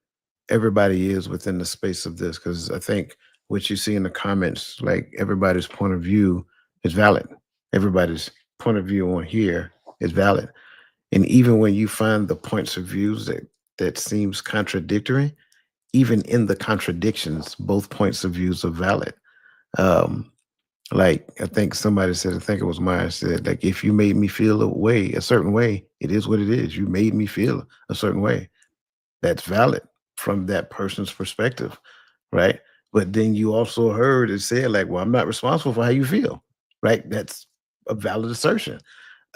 everybody is within the space of this, because I think what you see in the comments, like everybody's point of view is valid. Everybody's point of view on here is valid, and even when you find the points of views that seems contradictory, even in the contradictions, both points of views are valid. Um, like I think somebody said, I think it was Myers said, like if you made me feel a certain way, it is what it is. You made me feel a certain way. That's valid from that person's perspective, right? But then you also heard it said, like, well, I'm not responsible for how you feel, right? That's a valid assertion.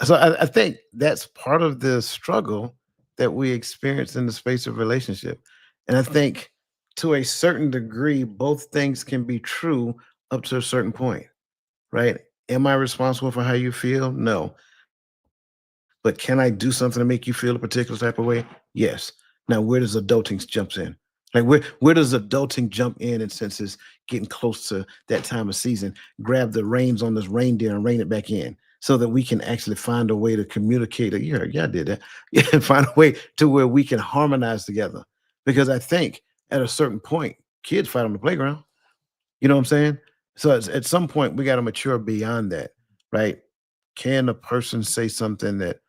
So I think that's part of the struggle that we experience in the space of relationship. And I think to a certain degree, both things can be true up to a certain point, right? Am I responsible for how you feel? No. But can I do something to make you feel a particular type of way? Yes. Now, where does adulting jumps in? Like where does adulting jump in? And since it's getting close to that time of season, grab the reins on this reindeer and rein it back in, so that we can actually find a way to communicate. Yeah, I did that. Yeah, find a way to where we can harmonize together. Because I think at a certain point, kids fight on the playground. You know what I'm saying? So at some point, we got to mature beyond that, right? Can a person say something that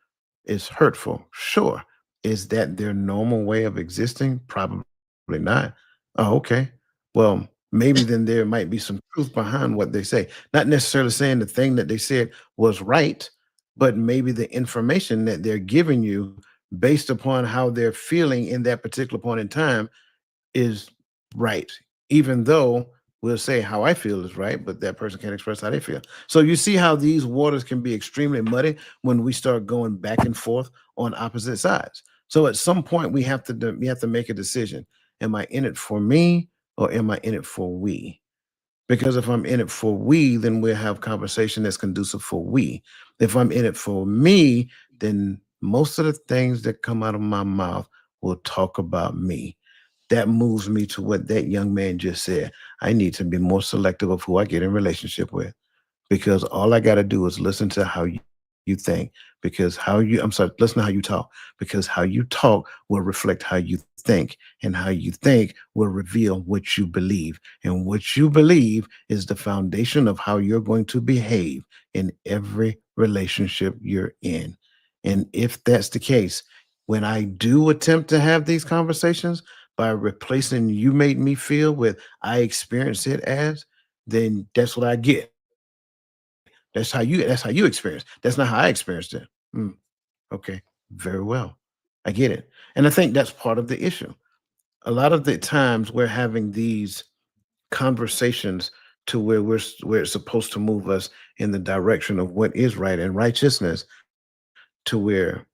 is hurtful? Sure. Is that their normal way of existing? Probably not. Oh, okay. Well, maybe then there might be some truth behind what they say. Not necessarily saying the thing that they said was right, but maybe the information that they're giving you based upon how they're feeling in that particular point in time is right, even though we'll say how I feel is right, but that person can't express how they feel. So you see how these waters can be extremely muddy when we start going back and forth on opposite sides. So at some point we have to make a decision. Am I in it for me or am I in it for we? Because if I'm in it for we, then we'll have conversation that's conducive for we. If I'm in it for me, then most of the things that come out of my mouth will talk about me. That moves me to what that young man just said. I need to be more selective of who I get in relationship with, because all I got to do is listen to how you think, because I'm sorry, listen to how you talk, because how you talk will reflect how you think, and how you think will reveal what you believe. And what you believe is the foundation of how you're going to behave in every relationship you're in. And if that's the case, when I do attempt to have these conversations by replacing you made me feel with I experience it as, then that's what I get. That's how you experience. That's not how I experienced it. Mm, okay, very well. I get it. And I think that's part of the issue. A lot of the times we're having these conversations to where where it's supposed to move us in the direction of what is right and righteousness, to where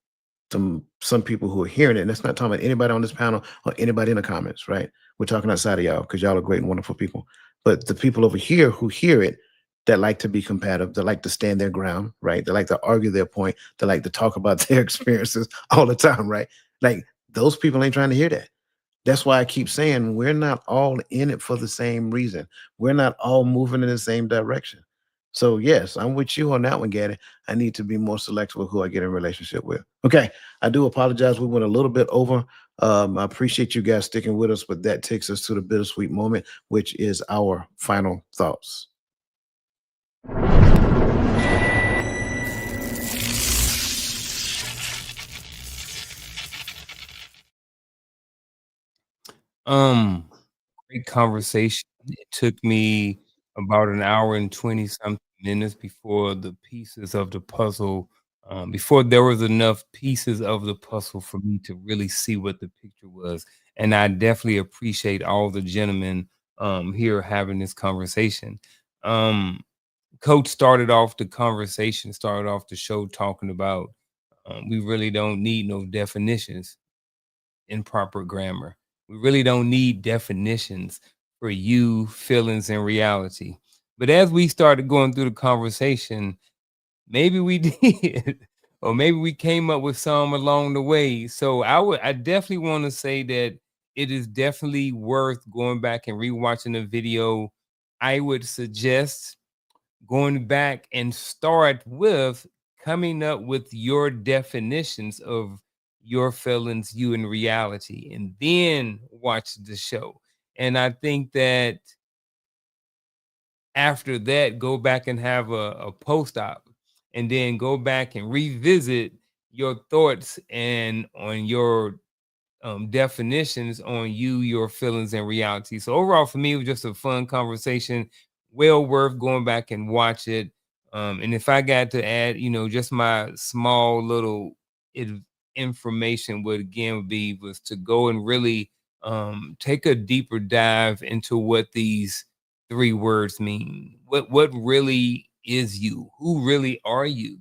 some people who are hearing it, and that's not talking about anybody on this panel or anybody in the comments, right? We're talking outside of y'all because y'all are great and wonderful people. But the people over here who hear it, that like to be combative, that like to stand their ground, right? They like to argue their point, they like to talk about their experiences all the time, right? Like those people ain't trying to hear that. That's why I keep saying we're not all in it for the same reason. We're not all moving in the same direction. So yes, I'm with you on that one, Gaddy. I need to be more selective with who I get in relationship with. Okay, I do apologize. We went a little bit over. I appreciate you guys sticking with us, but that takes us to the bittersweet moment, which is our final thoughts. Um, Great conversation. It took me about an hour and 20 something minutes before the pieces of the puzzle, before there was enough pieces of the puzzle for me to really see what the picture was. And I definitely appreciate all the gentlemen here having this conversation. Um, Coach started off the show talking about we really don't need no definitions in proper grammar. We really don't need definitions for you, feelings, and reality. But as we started going through the conversation, maybe we did, or maybe we came up with some along the way. So I definitely want to say that it is definitely worth going back and rewatching the video. I would suggest going back and start with coming up with your definitions of your feelings, you in reality, and then watch the show. And I think that after that, go back and have a post op, and then go back and revisit your thoughts and on your definitions on you, your feelings, and reality. So overall, for me, it was just a fun conversation. Well worth going back and watch it. And if I got to add, just my small little information would be was to go and really take a deeper dive into what these three words mean. What really is you? Who really are you?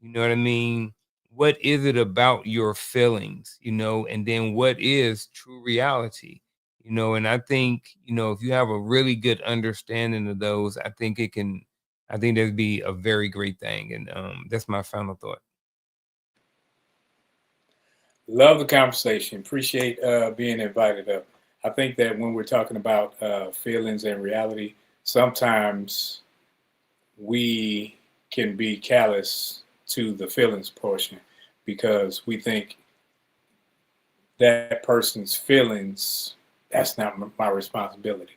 You know what I mean? What is it about your feelings, and then what is true reality, and I think, if you have a really good understanding of those, I think that'd be a very great thing. And that's my final thought. Love the conversation. Appreciate being invited up. I think that when we're talking about feelings and reality, sometimes we can be callous to the feelings portion because we think that person's feelings, that's not my responsibility.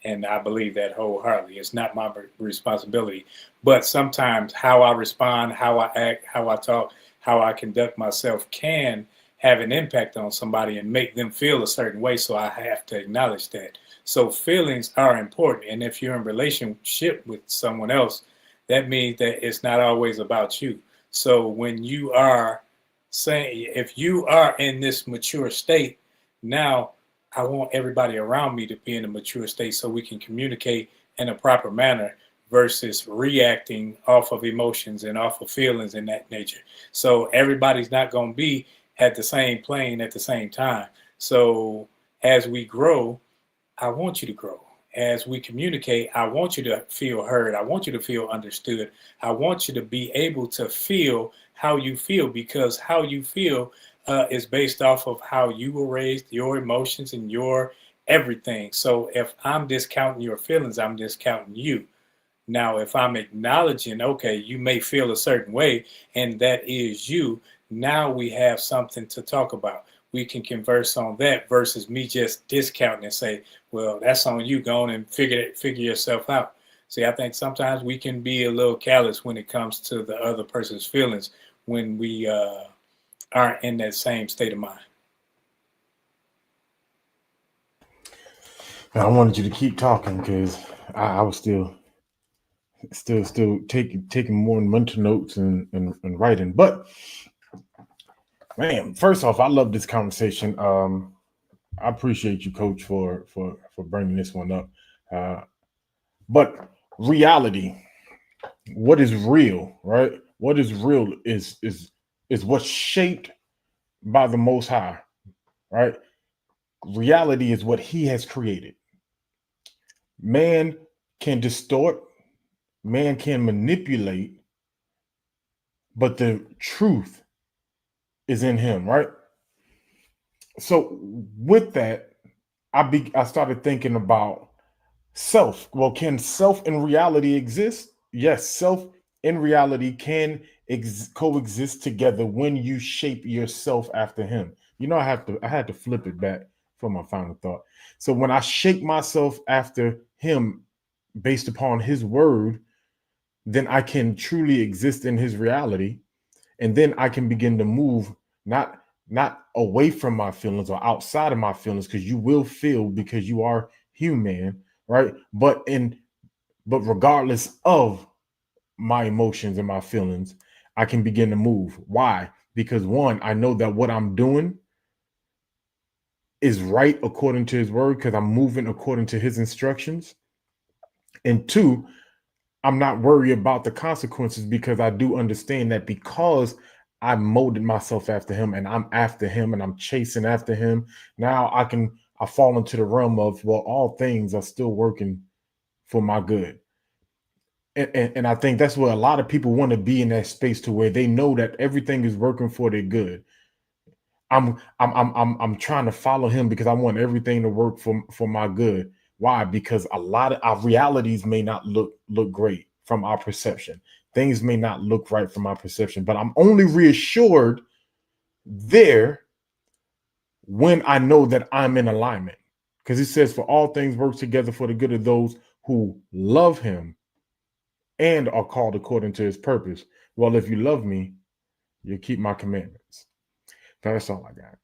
And I believe that wholeheartedly. It's not my responsibility. But sometimes how I respond, how I act, how I talk, how I conduct myself can have an impact on somebody and make them feel a certain way. So I have to acknowledge that. So feelings are important. And if you're in relationship with someone else, that means that it's not always about you. So when you are saying, if you are in this mature state, now I want everybody around me to be in a mature state so we can communicate in a proper manner versus reacting off of emotions and off of feelings in that nature. So everybody's not going to be at the same plane at the same time. So as we grow, I want you to grow. As we communicate, I want you to feel heard. I want you to feel understood. I want you to be able to feel how you feel, because how you feel is based off of how you were raised, your emotions, and your everything. So if I'm discounting your feelings, I'm discounting you. Now, if I'm acknowledging, okay, you may feel a certain way, and that is you, now we have something to talk about. We can converse on that versus me just discounting and say, well, that's on you. Go on and figure yourself out. See, I think sometimes we can be a little callous when it comes to the other person's feelings when we aren't in that same state of mind. I wanted you to keep talking because I was still taking more mental notes and writing. But man, first off, I love this conversation. I appreciate you, Coach, for bringing this one up. But reality, what is real, right? What is real is what's shaped by the Most High, right? Reality is what He has created. Man can distort, man can manipulate, but the truth is in Him, right? So with that, I started thinking about self. Well, can self and reality exist? Yes, self and reality can coexist together when you shape yourself after Him. You know, I had to flip it back for my final thought. So when I shape myself after Him based upon His word, then I can truly exist in His reality, and then I can begin to move not away from my feelings or outside of my feelings, because you will feel because you are human, right? But regardless of my emotions and my feelings, I can begin to move. Why? Because one, I know that what I'm doing is right according to His word, because I'm moving according to His instructions. And two, I'm not worried about the consequences, because I do understand that because I molded myself after Him and I'm after Him and I'm chasing after Him, now I fall into the realm of, well, all things are still working for my good. And I think that's where a lot of people want to be, in that space to where they know that everything is working for their good. I'm trying to follow Him because I want everything to work for my good. Why? Because a lot of our realities may not look great from our perception. Things may not look right from our perception, but I'm only reassured there when I know that I'm in alignment. Because He says, for all things work together for the good of those who love Him and are called according to His purpose. Well, if you love me, you keep my commandments. That's all I got.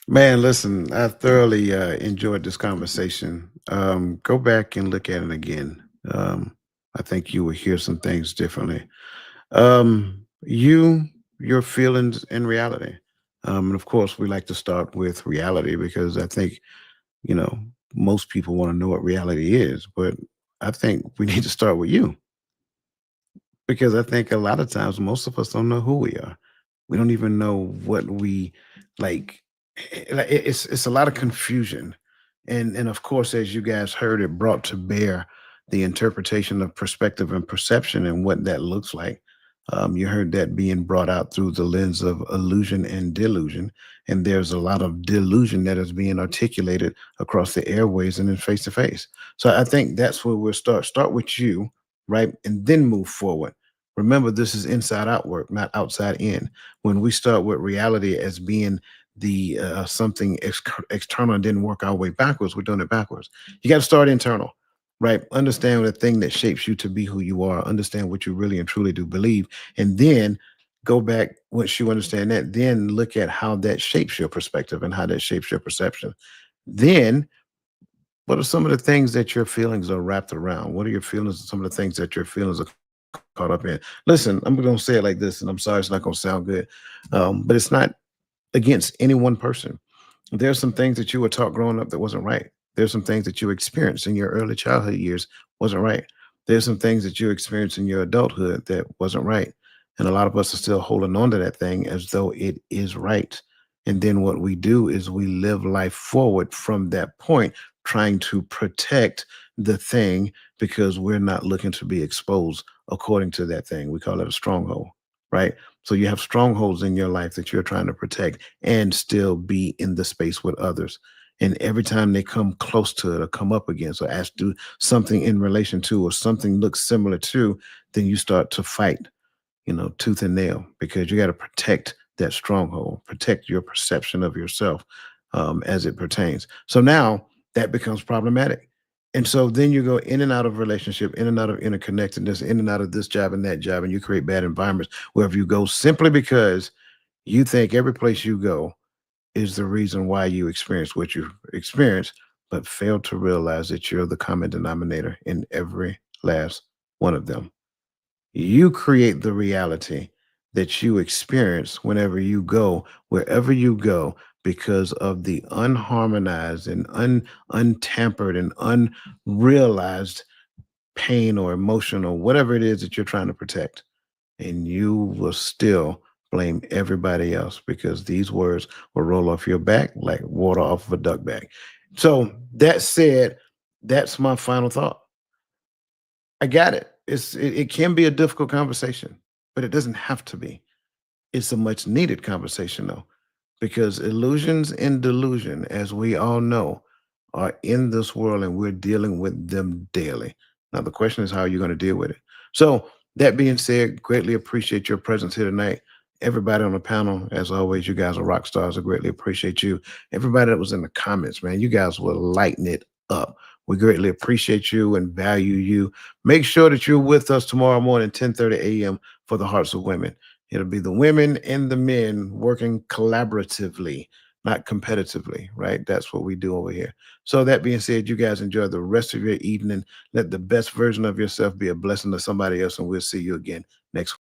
Man, listen, I thoroughly enjoyed this conversation. Go back and look at it again. I think you will hear some things differently. Your feelings and reality. And of course, we like to start with reality because I think, you know, most people want to know what reality is, but I think we need to start with you, because I think a lot of times most of us don't know who we are. We don't even know what we like. It's a lot of confusion, and of course, as you guys heard, it brought to bear the interpretation of perspective and perception and what that looks like. You heard that being brought out through the lens of illusion and delusion, and there's a lot of delusion that is being articulated across the airways and in face to face. So I think that's where we'll start. Start with you, right, and then move forward. Remember, this is inside out work, not outside in. When we start with reality as being the something external and didn't work our way backwards, we're doing it backwards. You got to start internal, right? Understand the thing that shapes you to be who you are. Understand what you really and truly do believe, and then go back once you understand that. Then look at how that shapes your perspective and how that shapes your perception. Then what are some of the things that your feelings are wrapped around? What are your feelings? Some of the things that your feelings are caught up in. Listen, I'm going to say it like this, and I'm sorry it's not going to sound good, but it's not against any one person. There's some things that you were taught growing up that wasn't right. There's some things that you experienced in your early childhood years wasn't right. There's some things that you experienced in your adulthood that wasn't right. And a lot of us are still holding on to that thing as though it is right. And then what we do is we live life forward from that point, trying to protect the thing because we're not looking to be exposed according to that thing. We call it a stronghold, right? So you have strongholds in your life that you're trying to protect and still be in the space with others. And every time they come close to it or come up against or ask to do something in relation to or something looks similar to, then you start to fight, tooth and nail, because you got to protect that stronghold, protect your perception of yourself as it pertains. So now that becomes problematic. And so then you go in and out of relationship, in and out of interconnectedness, in and out of this job and that job, and you create bad environments wherever you go simply because you think every place you go is the reason why you experience what you experience, but fail to realize that you're the common denominator in every last one of them. You create the reality that you experience whenever you go, wherever you go, because of the unharmonized and untampered and unrealized pain or emotion or whatever it is that you're trying to protect. And you will still blame everybody else because these words will roll off your back like water off of a duck back. So that said, that's my final thought. I got it. It can be a difficult conversation, but it doesn't have to be. It's a much needed conversation though, because illusions and delusion, as we all know, are in this world and we're dealing with them daily. Now the question is how are you going to deal with it? So that being said, greatly appreciate your presence here tonight. Everybody on the panel, as always, you guys are rock stars. I greatly appreciate you. Everybody that was in the comments, man, you guys will lighten it up. We greatly appreciate you and value you. Make sure that you're with us tomorrow morning, 10:30 a.m. for the Hearts of Women. It'll be the women and the men working collaboratively, not competitively, right? That's what we do over here. So that being said, you guys enjoy the rest of your evening. Let the best version of yourself be a blessing to somebody else, and we'll see you again next week.